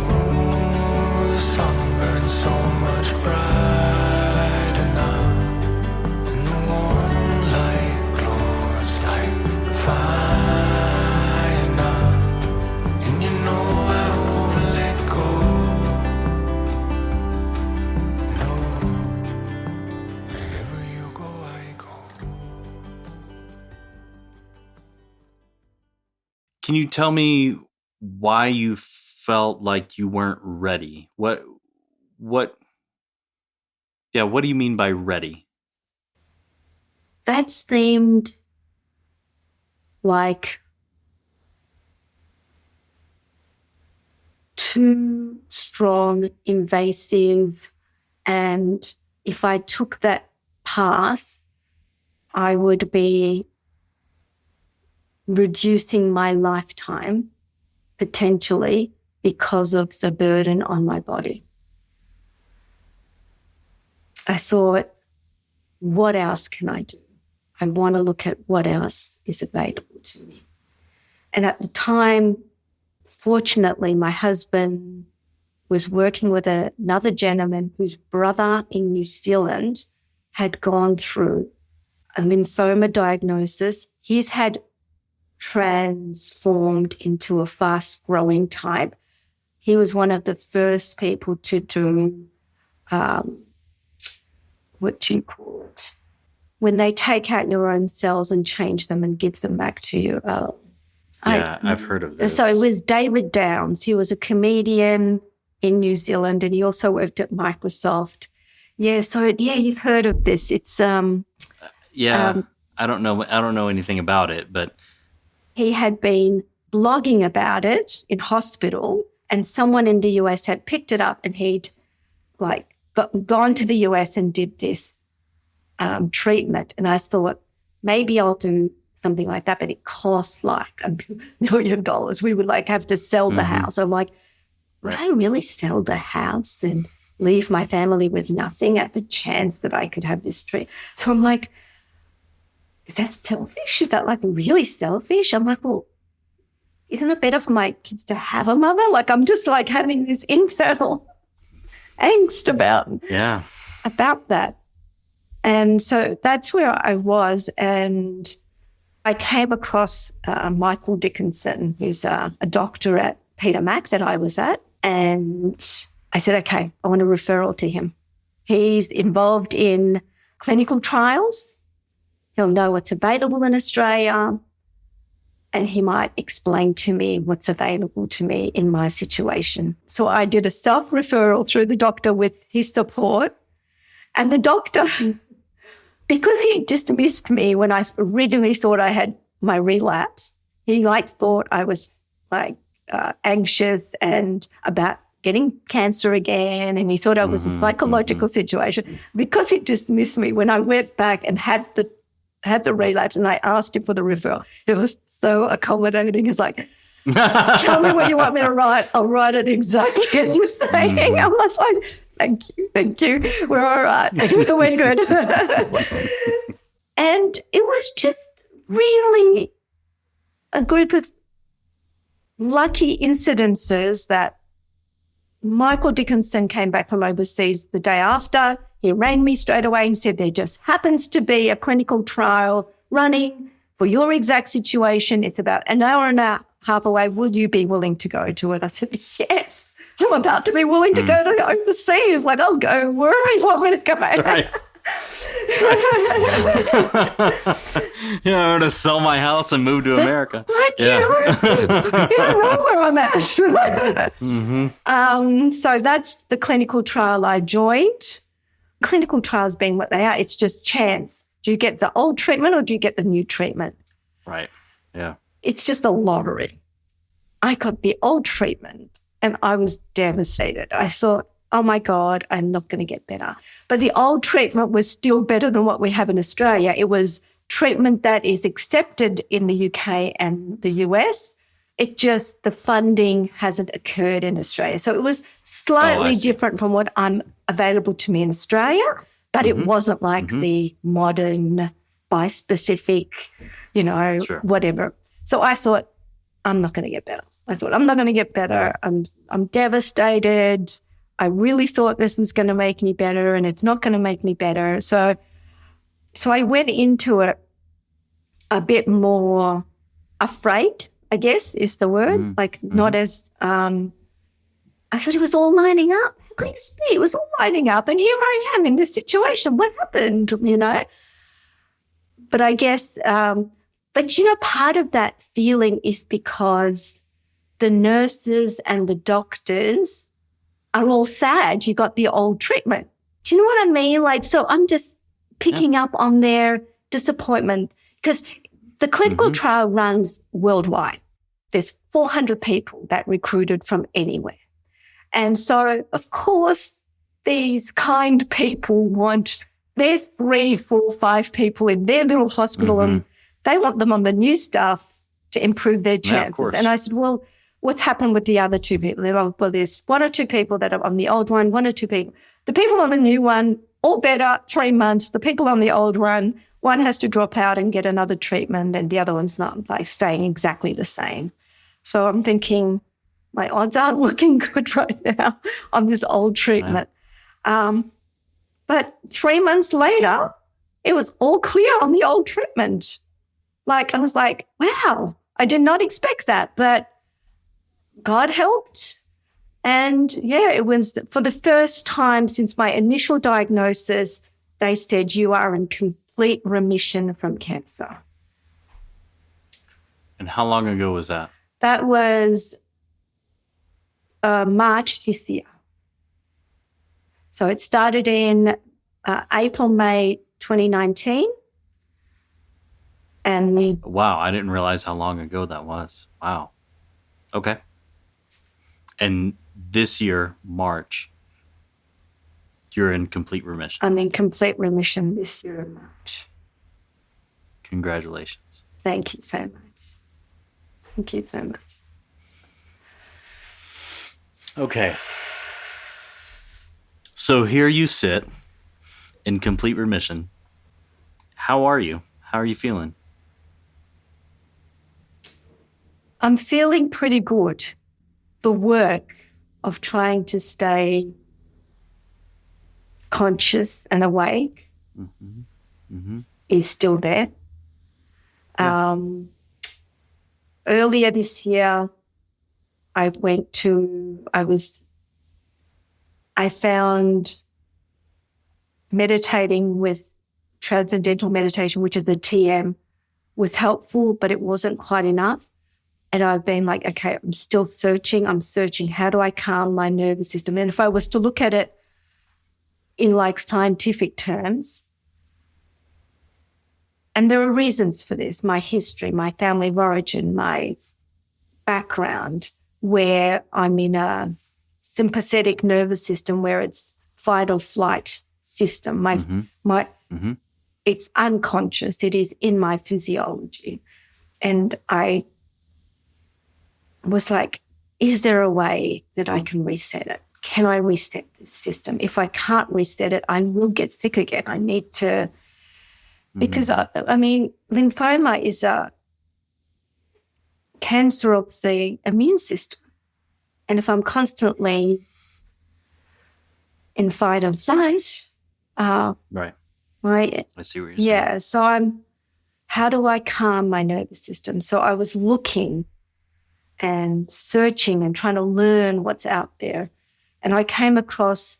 Oh, the sun burns so much brighter now, and the warm light glows like fire now. And you know I won't let go. No, wherever you go, I go. Can you tell me why you felt like you weren't ready? What do you mean by ready? That seemed like too strong, invasive, and if I took that path, I would be reducing my lifetime potentially because of the burden on my body. I thought, what else can I do? I want to look at what else is available to me. And at the time, fortunately, my husband was working with another gentleman whose brother in New Zealand had gone through a lymphoma diagnosis. He's had transformed into a fast-growing type. He was one of the first people to do, what do you call it? When they take out your own cells and change them and give them back to you. I've heard of this. So it was David Downs. He was a comedian in New Zealand, and he also worked at Microsoft. You've heard of this. It's I don't know anything about it, but he had been blogging about it in hospital, and someone in the US had picked it up, and he'd gone to the US and did this treatment. And I thought, maybe I'll do something like that, but it costs like $1 million. We would have to sell the house. I'm like, would I really sell the house and leave my family with nothing at the chance that I could have this treatment? So I'm like, is that selfish? Is that really selfish? I'm like, well, isn't it better for my kids to have a mother? I'm just having this internal angst about that. And so that's where I was. And I came across Michael Dickinson, who's a doctor at Peter Max that I was at. And I said, okay, I want a referral to him. He's involved in clinical trials. He'll know what's available in Australia, and he might explain to me what's available to me in my situation. So I did a self-referral through the doctor with his support. And the doctor, because he dismissed me when I originally thought I had my relapse, he thought I was anxious and about getting cancer again, and he thought I was a psychological situation. Because he dismissed me, when I went back and had the relapse and I asked him for the referral, he was so accommodating. He's like, tell me what you want me to write. I'll write it exactly as you're saying. I was like, Thank you. We're all right. We're good. And it was just really a group of lucky incidences that Michael Dickinson came back from overseas the day after. He rang me straight away and said, there just happens to be a clinical trial running for your exact situation. It's about an hour and a half away. Will you be willing to go to it? I said, yes, I'm about to be willing to go to overseas. Like, I'll go wherever you want me to go. Right. Yeah, I'm going to sell my house and move to America. You don't know where I'm at. So that's the clinical trial I joined. Clinical trials being what they are, it's just chance. Do you get the old treatment or do you get the new treatment? Right. Yeah. It's just a lottery. I got the old treatment and I was devastated. I thought, oh my God, I'm not going to get better. But the old treatment was still better than what we have in Australia. It was treatment that is accepted in the UK and the US. It just, the funding hasn't occurred in Australia. So it was slightly different from what I'm available to me in Australia, but it wasn't like the modern bispecific, whatever. So I thought, I'm not going to get better. I'm not going to get better. I'm devastated. I really thought this was going to make me better and it's not going to make me better. So I went into it a bit more afraid, I guess is the word, not as, I thought it was all lining up. How could this be? It was all lining up and here I am in this situation. What happened, But I guess, part of that feeling is because the nurses and the doctors are all sad you got the old treatment. Do you know what I mean? So I'm just picking up on their disappointment because the clinical trial runs worldwide. There's 400 people that recruited from anywhere. And so, of course, these kind people want their 3, 4, 5 people in their little hospital and they want them on the new stuff to improve their chances. And I said, well, what's happened with the other 2 people? They're like, well, there's 1 or 2 people that are on the old one, 1 or 2 people. The people on the new one, all better, 3 months. The people on the old one has to drop out and get another treatment and the other one's not staying exactly the same. So I'm thinking my odds aren't looking good right now on this old treatment. But 3 months later, it was all clear on the old treatment. I was like, wow, I did not expect that, but God helped. And it was for the first time since my initial diagnosis, they said you are in complete remission from cancer. And how long ago was that? That was March this year. So it started in April, May 2019. And wow, I didn't realize how long ago that was. Wow. Okay. And this year, March, you're in complete remission. I'm in complete remission this year in March. Congratulations. Thank you so much. Thank you so much. Okay. So here you sit in complete remission. How are you? How are you feeling? I'm feeling pretty good. The work of trying to stay conscious and awake is still there. Yeah. Earlier this year, I found meditating with transcendental meditation, which is the TM, was helpful, but it wasn't quite enough. And I've been like, okay, I'm still searching. I'm searching. How do I calm my nervous system? And if I was to look at it in scientific terms, and there are reasons for this, my history, my family of origin, my background, where I'm in a sympathetic nervous system where it's fight or flight system. It's unconscious. It is in my physiology. And I was like, is there a way that I can reset it? can I reset this system? If I can't reset it, I will get sick again. I need to, because lymphoma is a cancer of the immune system. And if I'm constantly in fight or flight, right. I see what you're saying. Yeah, so how do I calm my nervous system? So I was looking and searching and trying to learn what's out there. And I came across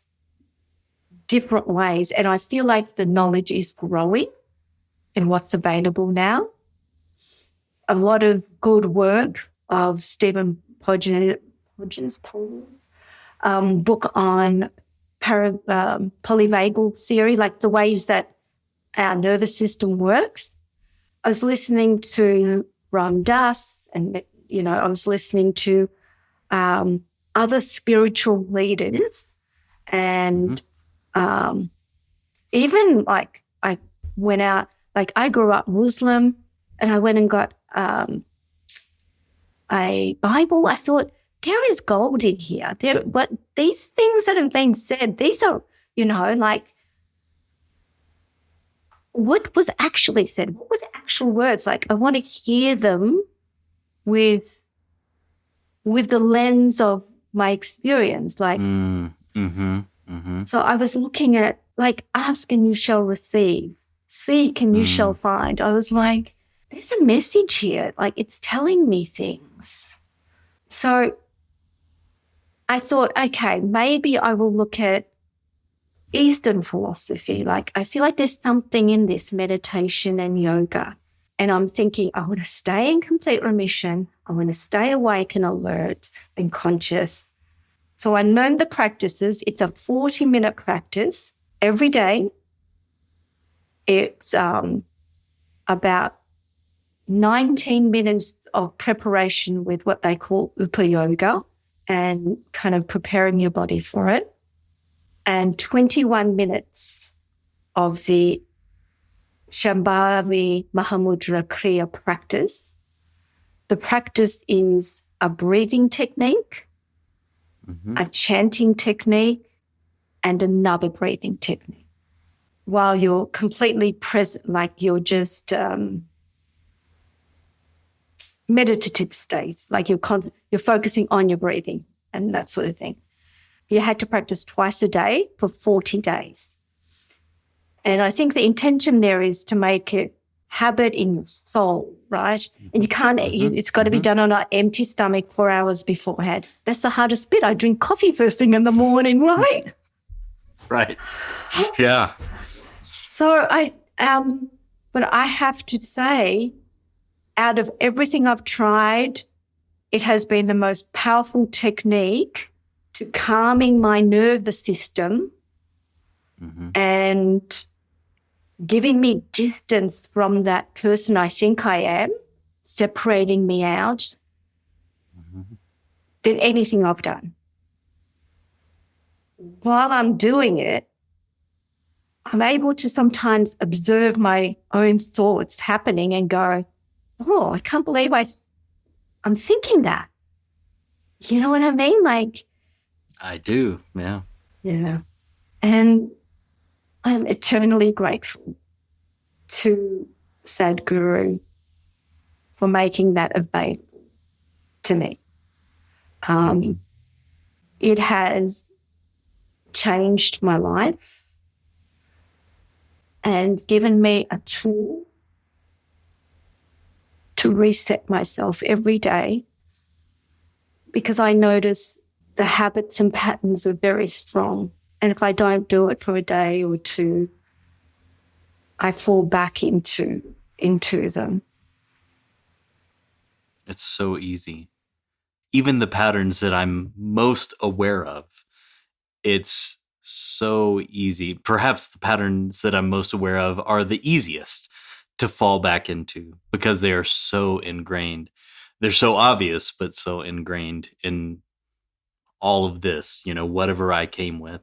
different ways, and I feel like the knowledge is growing in what's available now. A lot of good work of Stephen Podge's book on polyvagal theory, like the ways that our nervous system works. I was listening to Ram Dass, and I was listening to other spiritual leaders, and even like I went out. Like I grew up Muslim, and I went and got a Bible. I thought, there is gold in here. But these things that have been said, these are, like what was actually said? What was the actual words? Like I want to hear them with the lens of my experience. Like, so I was looking at like, ask and you shall receive, seek and you shall find. I was like, there's a message here. Like it's telling me things. So I thought, okay, maybe I will look at Eastern philosophy. Like I feel like there's something in this meditation and yoga. And I'm thinking, I want to stay in complete remission. I want to stay awake and alert and conscious. So I learned the practices. It's a 40-minute practice every day. It's about 19 minutes of preparation with what they call Upa Yoga and kind of preparing your body for it, and 21 minutes of the Shambhavi Mahamudra Kriya practice. The practice is a breathing technique, a chanting technique, and another breathing technique. While you're completely present, like you're just meditative state, like you're focusing on your breathing and that sort of thing. You had to practice twice a day for 40 days. And I think the intention there is to make it habit in your soul, right? And you can't, it's got to be done on an empty stomach 4 hours beforehand. That's the hardest bit. I drink coffee first thing in the morning, right? Right. Yeah. So but I have to say, out of everything I've tried, it has been the most powerful technique to calming my nervous system and giving me distance from that person I think I am, separating me out, than anything I've done. While I'm doing it, I'm able to sometimes observe my own thoughts happening and go, oh, I can't believe I'm thinking that. You know what I mean? Like, I do, yeah. Yeah. And I'm eternally grateful to Sadhguru for making that available to me. It has changed my life and given me a tool to reset myself every day, because I notice the habits and patterns are very strong. And if I don't do it for a day or two, I fall back into them. It's so easy. Even the patterns that I'm most aware of, it's so easy. Perhaps the patterns that I'm most aware of are the easiest to fall back into because they are so ingrained. They're so obvious, but so ingrained in all of this, whatever I came with,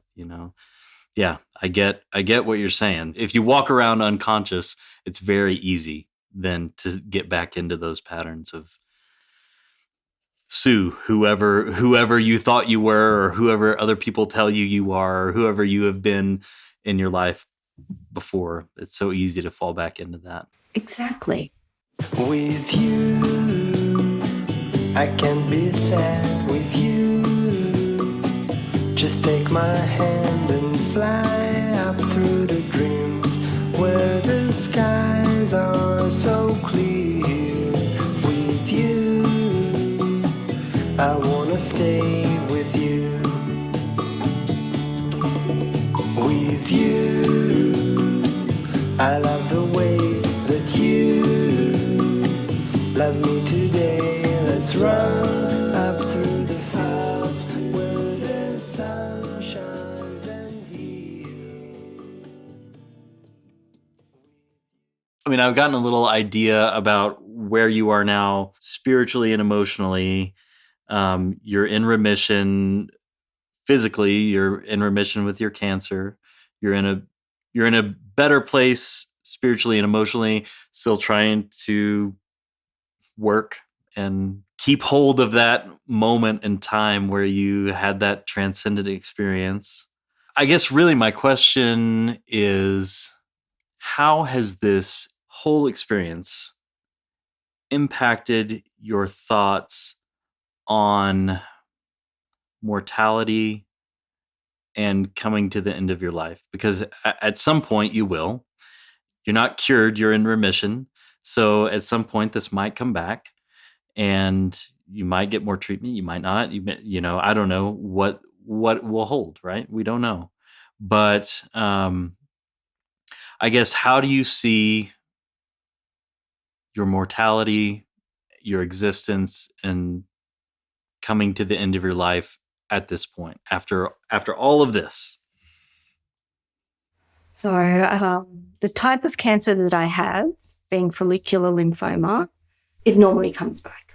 Yeah, I get what you're saying. If you walk around unconscious, it's very easy then to get back into those patterns of pursue whoever you thought you were, or whoever other people tell you are, or whoever you have been in your life before. It's so easy to fall back into that. Exactly. With you, I can be sad with you. Just take my hand and fly up through the dreams where the skies are so clear. With you, I wanna stay with you. With you, I love the way that you love me today. Let's run up through the clouds where the sun shines and heals. I mean, I've gotten a little idea about where you are now spiritually and emotionally. You're in remission physically. You're in remission with your cancer. You're in a better place spiritually and emotionally, still trying to work and keep hold of that moment in time where you had that transcendent experience. I guess really my question is, how has this whole experience impacted your thoughts on mortality and coming to the end of your life? Because at some point you will. You're not cured, you're in remission. So at some point this might come back and you might get more treatment, you might not. I don't know what will hold, right? We don't know. But I guess, how do you see your mortality, your existence, and coming to the end of your life at this point, after all of this? So the type of cancer that I have, being follicular lymphoma, it normally comes back.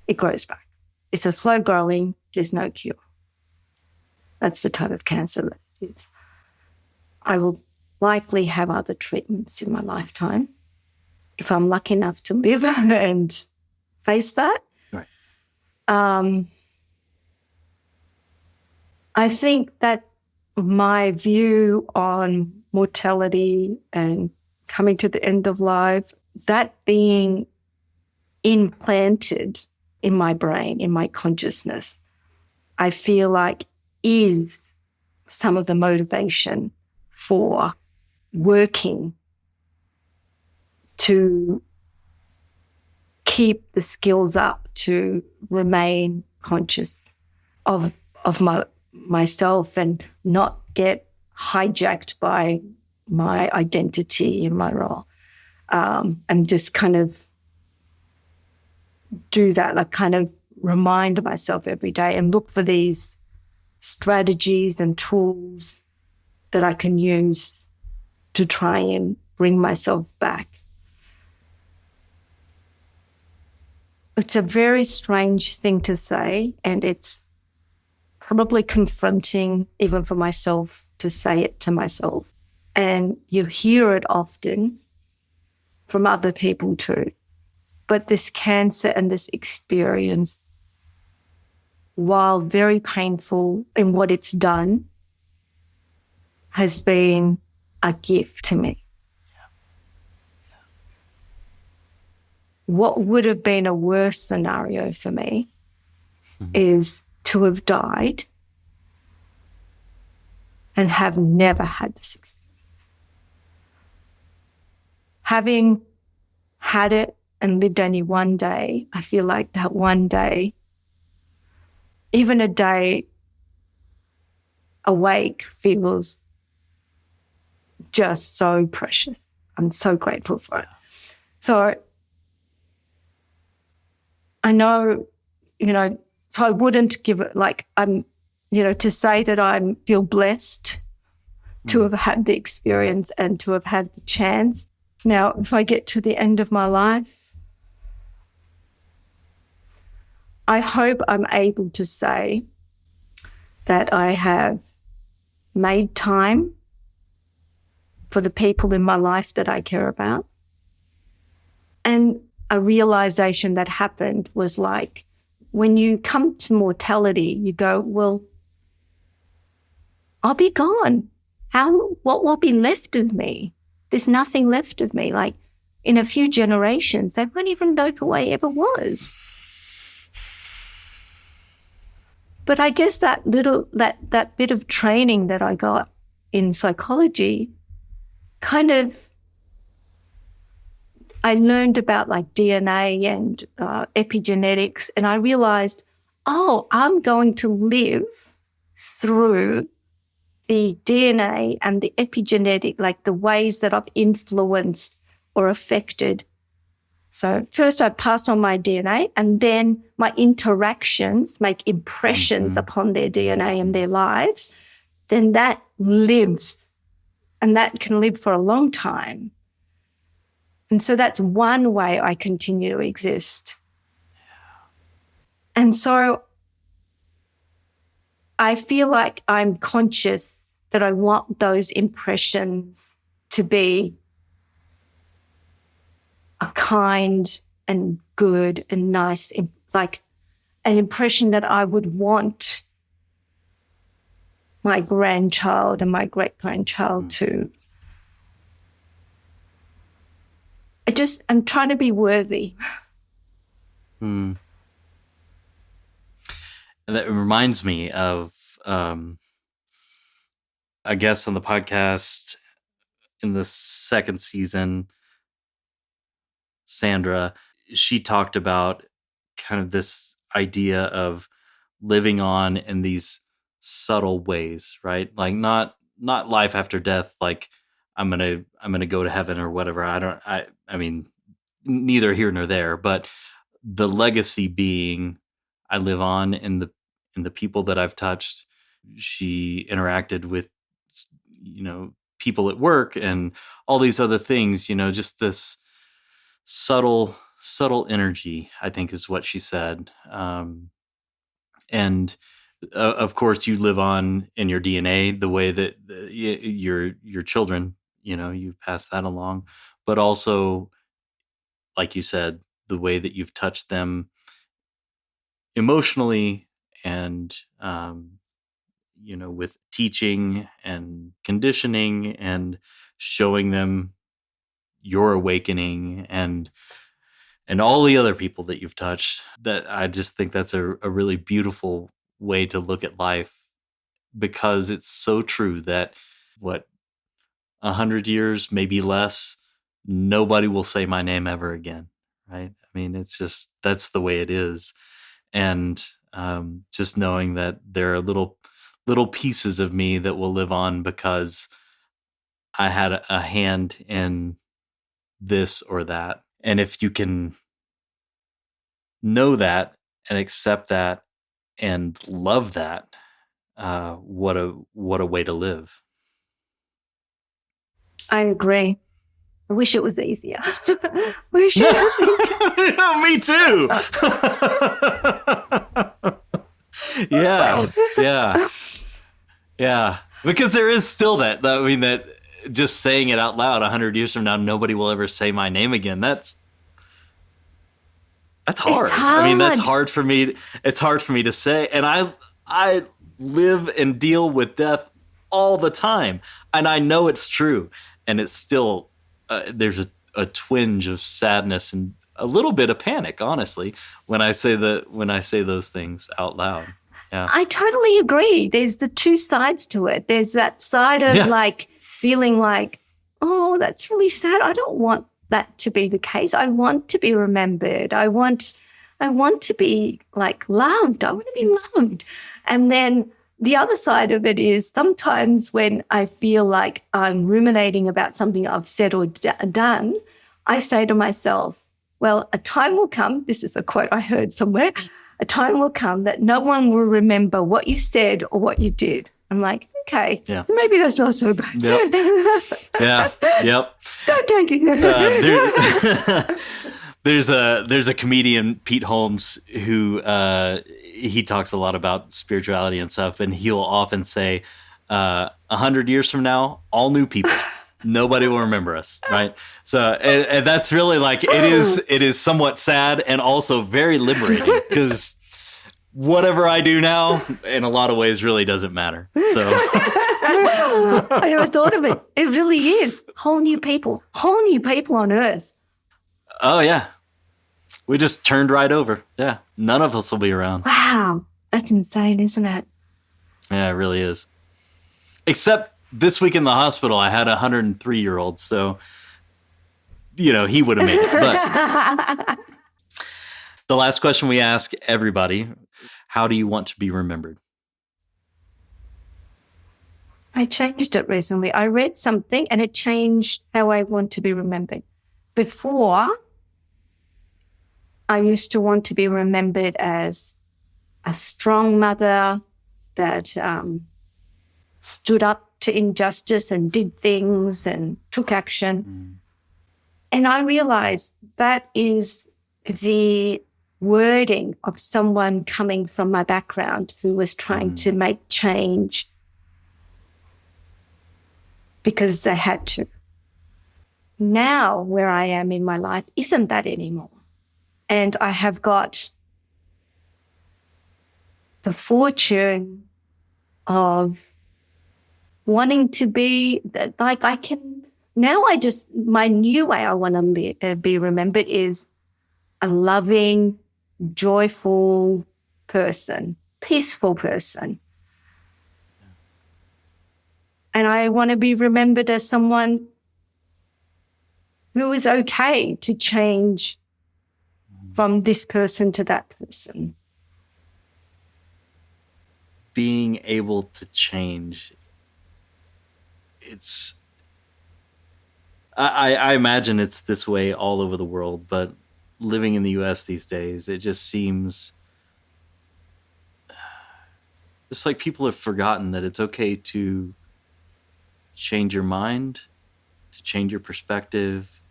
It grows back. It's a slow growing, there's no cure. That's the type of cancer that it is. I will likely have other treatments in my lifetime if I'm lucky enough to live and face that. Right. I think that my view on mortality and coming to the end of life, that being implanted in my brain, in my consciousness, I feel like is some of the motivation for working to keep the skills up to remain conscious of myself and not get hijacked by my identity and my role, and just kind of do that, like kind of remind myself every day and look for these strategies and tools that I can use to try and bring myself back. It's a very strange thing to say, and it's probably confronting even for myself to say it to myself. And you hear it often from other people too. But this cancer and this experience, while very painful in what it's done, has been a gift to me. What would have been a worse scenario for me is to have died and have never had this experience. Having had it and lived only one day, I feel like that one day, even a day awake, feels just so precious. I'm so grateful for it. So I know, so I wouldn't give it to say that I feel blessed to have had the experience and to have had the chance. Now, if I get to the end of my life, I hope I'm able to say that I have made time for the people in my life that I care about. And a realization that happened was like when you come to mortality, you go, well, I'll be gone. What will be left of me? There's nothing left of me. Like in a few generations, they won't even know who I ever was. But I guess that bit of training that I got in psychology I learned about like DNA and epigenetics, and I realized, I'm going to live through the DNA and the epigenetic, like the ways that I've influenced or affected. So first I pass on my DNA, and then my interactions make impressions upon their DNA and their lives. Then that lives, and that can live for a long time. And so that's one way I continue to exist. And so I feel like I'm conscious that I want those impressions to be a kind and good and nice, like an impression that I would want my grandchild and my great-grandchild to. I'm trying to be worthy. And that reminds me of, I guess on the podcast in the second season, Sandra, she talked about kind of this idea of living on in these subtle ways, right? Like not life after death, like I'm gonna go to heaven or whatever. I mean, neither here nor there, but the legacy being I live on in the people that I've touched. She interacted with, people at work and all these other things, just this subtle energy, I think is what she said. And of course you live on in your DNA the way that your children, you pass that along, but also, like you said, the way that you've touched them emotionally and, with teaching and conditioning and showing them your awakening and all the other people that you've touched. That I just think that's a really beautiful way to look at life, because it's so true that 100 years, maybe less, nobody will say my name ever again. Right. I mean, it's just, that's the way it is. And just knowing that there are little pieces of me that will live on because I had a hand in this or that. And if you can know that and accept that and love that, what a way to live. I agree. I wish it was easier. Wish it was easier. Me too. Yeah. Because there is still that. I mean, that just saying it out loud 100 years from now, nobody will ever say my name again. That's hard. I mean, that's hard for me. It's hard for me to say. And I live and deal with death all the time. And I know it's true. And it's still, there's a twinge of sadness and a little bit of panic, honestly, when I say those things out loud. Yeah. I totally agree. There's the two sides to it. There's that side of like feeling like, oh, that's really sad. I don't want that to be the case. I want to be remembered. I want to be like loved. I want to be loved. And then the other side of it is sometimes when I feel like I'm ruminating about something I've said or done, I say to myself, well, a time will come. This is a quote I heard somewhere. A time will come that no one will remember what you said or what you did. I'm like, okay, so maybe that's not so bad. Yep. Yep. Don't take it. There's a comedian, Pete Holmes, who he talks a lot about spirituality and stuff, and he'll often say, 100 years from now, all new people. Nobody will remember us, right? So, and that's really like, it is somewhat sad and also very liberating, because whatever I do now, in a lot of ways, really doesn't matter. So I never thought of it. It really is. Whole new people on Earth. Oh, yeah. We just turned right over. Yeah. None of us will be around. Wow. That's insane, isn't it? Yeah, it really is. Except this week in the hospital, I had a 103-year-old. So, he would have made it. But the last question we ask everybody, how do you want to be remembered? I changed it recently. I read something and it changed how I want to be remembered. Before, I used to want to be remembered as a strong mother that stood up to injustice and did things and took action. Mm. And I realized that is the wording of someone coming from my background who was trying to make change because they had to. Now, where I am in my life isn't that anymore. And I have got the fortune of wanting to be like I can now. My new way I want to be remembered is a loving, joyful person, peaceful person. And I want to be remembered as someone who is okay to change from this person to that person. Being able to change, I imagine it's this way all over the world, but living in the US these days, it just seems it's like people have forgotten that it's okay to change your mind, to change your perspective,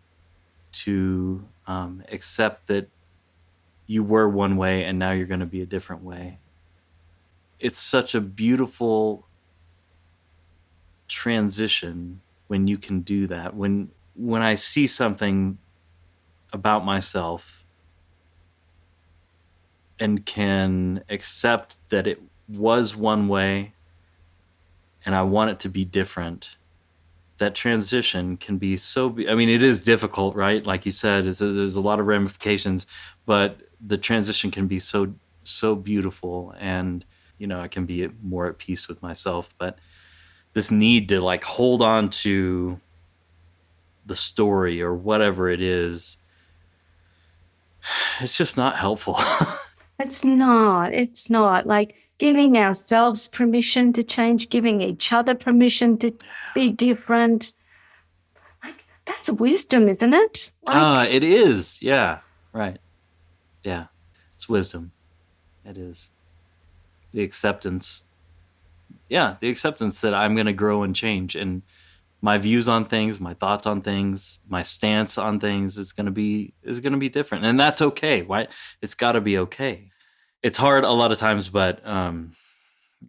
to accept that you were one way and now you're going to be a different way. It's such a beautiful transition when you can do that. When I see something about myself and can accept that it was one way and I want it to be different, that transition can be it is difficult, right? Like you said, there's a lot of ramifications, but the transition can be so beautiful, and I can be more at peace with myself. But this need to hold on to the story or whatever it is, it's just not helpful. It's not like giving ourselves permission to change, giving each other permission to be different. Like, that's wisdom, isn't it? It is. Yeah. Right. Yeah. It's wisdom. It is. The acceptance. Yeah. The acceptance that I'm going to grow and change, and my views on things, my thoughts on things, my stance on things is going to be different. And that's okay. Why? It's got to be okay. It's hard a lot of times, but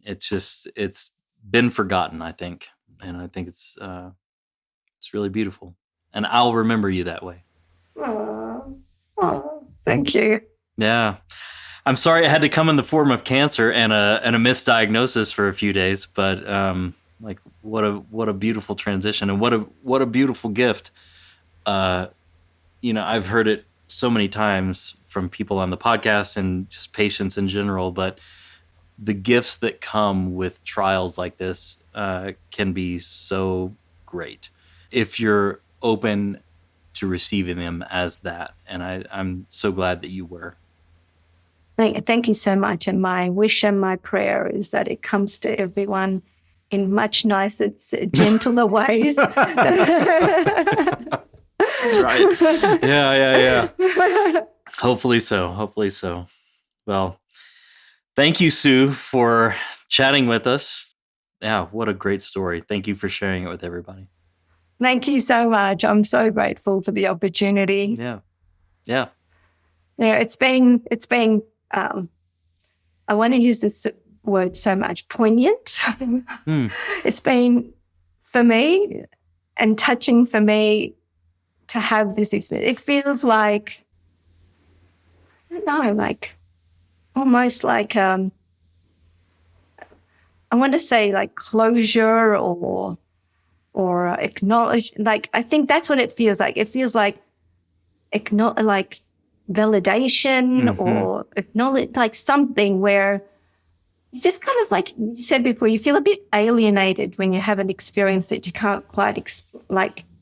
it's been forgotten, I think. And I think it's really beautiful. And I'll remember you that way. Oh, thank you. Yeah. I'm sorry it had to come in the form of cancer and a misdiagnosis for a few days, but what a beautiful transition, and what a beautiful gift. I've heard it so many times from people on the podcast and just patients in general, but the gifts that come with trials like this can be so great if you're open to receiving them as that. And I'm so glad that you were. Thank you so much. And my wish and my prayer is that it comes to everyone in much nicer, gentler ways. That's right. Yeah. Hopefully so. Well, thank you, Sue, for chatting with us. Yeah, what a great story. Thank you for sharing it with everybody. Thank you so much. I'm so grateful for the opportunity. Yeah. It's been I want to use this word so much, poignant. It's been, for me, and touching for me to have this experience. It feels like, I don't know, like almost like, I want to say like closure or acknowledge. Like, I think that's what it feels like. It feels like like validation or acknowledge, like something where you just kind of, like you said before, you feel a bit alienated when you have an experience that you can't quite,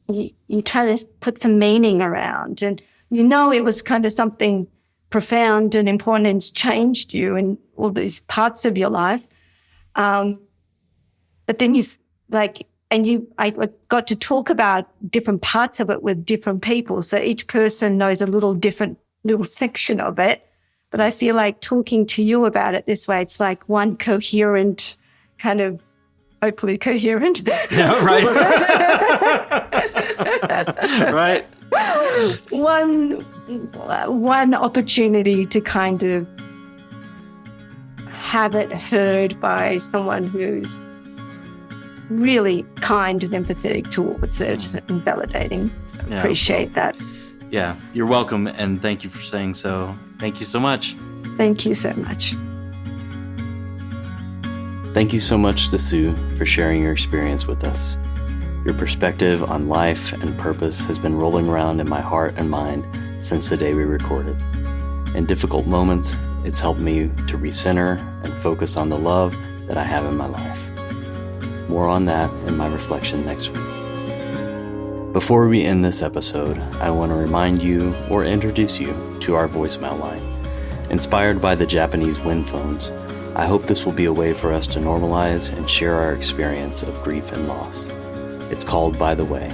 you try to put some meaning around, and it was kind of something profound and important and it's changed you in all these parts of your life. But then I got to talk about different parts of it with different people. So each person knows a little different little section of it. But I feel like talking to you about it this way, it's like one coherent kind of, hopefully coherent. Yeah, right. Right. One opportunity to kind of have it heard by someone who's really kind and empathetic towards it and validating. So appreciate that. Yeah, you're welcome, and thank you for saying so. Thank you so much. Thank you so much. Thank you so much to Sue for sharing your experience with us. Your perspective on life and purpose has been rolling around in my heart and mind since the day we recorded. In difficult moments, it's helped me to recenter and focus on the love that I have in my life. More on that in my reflection next week. Before we end this episode, I want to remind you or introduce you to our voicemail line. Inspired by the Japanese wind phones, I hope this will be a way for us to normalize and share our experience of grief and loss. It's called By the Way.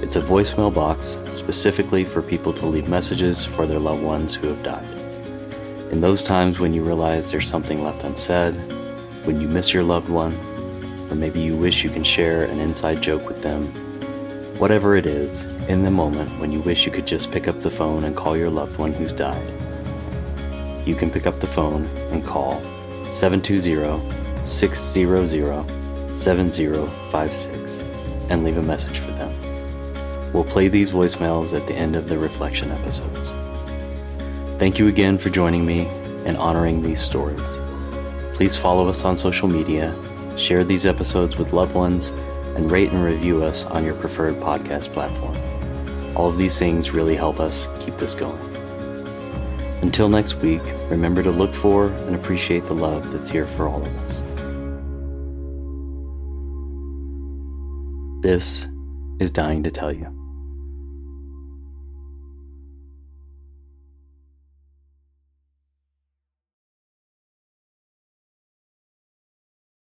It's a voicemail box specifically for people to leave messages for their loved ones who have died. In those times when you realize there's something left unsaid, when you miss your loved one, or maybe you wish you can share an inside joke with them, whatever it is, in the moment when you wish you could just pick up the phone and call your loved one who's died, you can pick up the phone and call 720-600-7056 and leave a message for them. We'll play these voicemails at the end of the reflection episodes. Thank you again for joining me and honoring these stories. Please follow us on social media, share these episodes with loved ones, and rate and review us on your preferred podcast platform. All of these things really help us keep this going. Until next week, remember to look for and appreciate the love that's here for all of us. This is Dying to Tell You.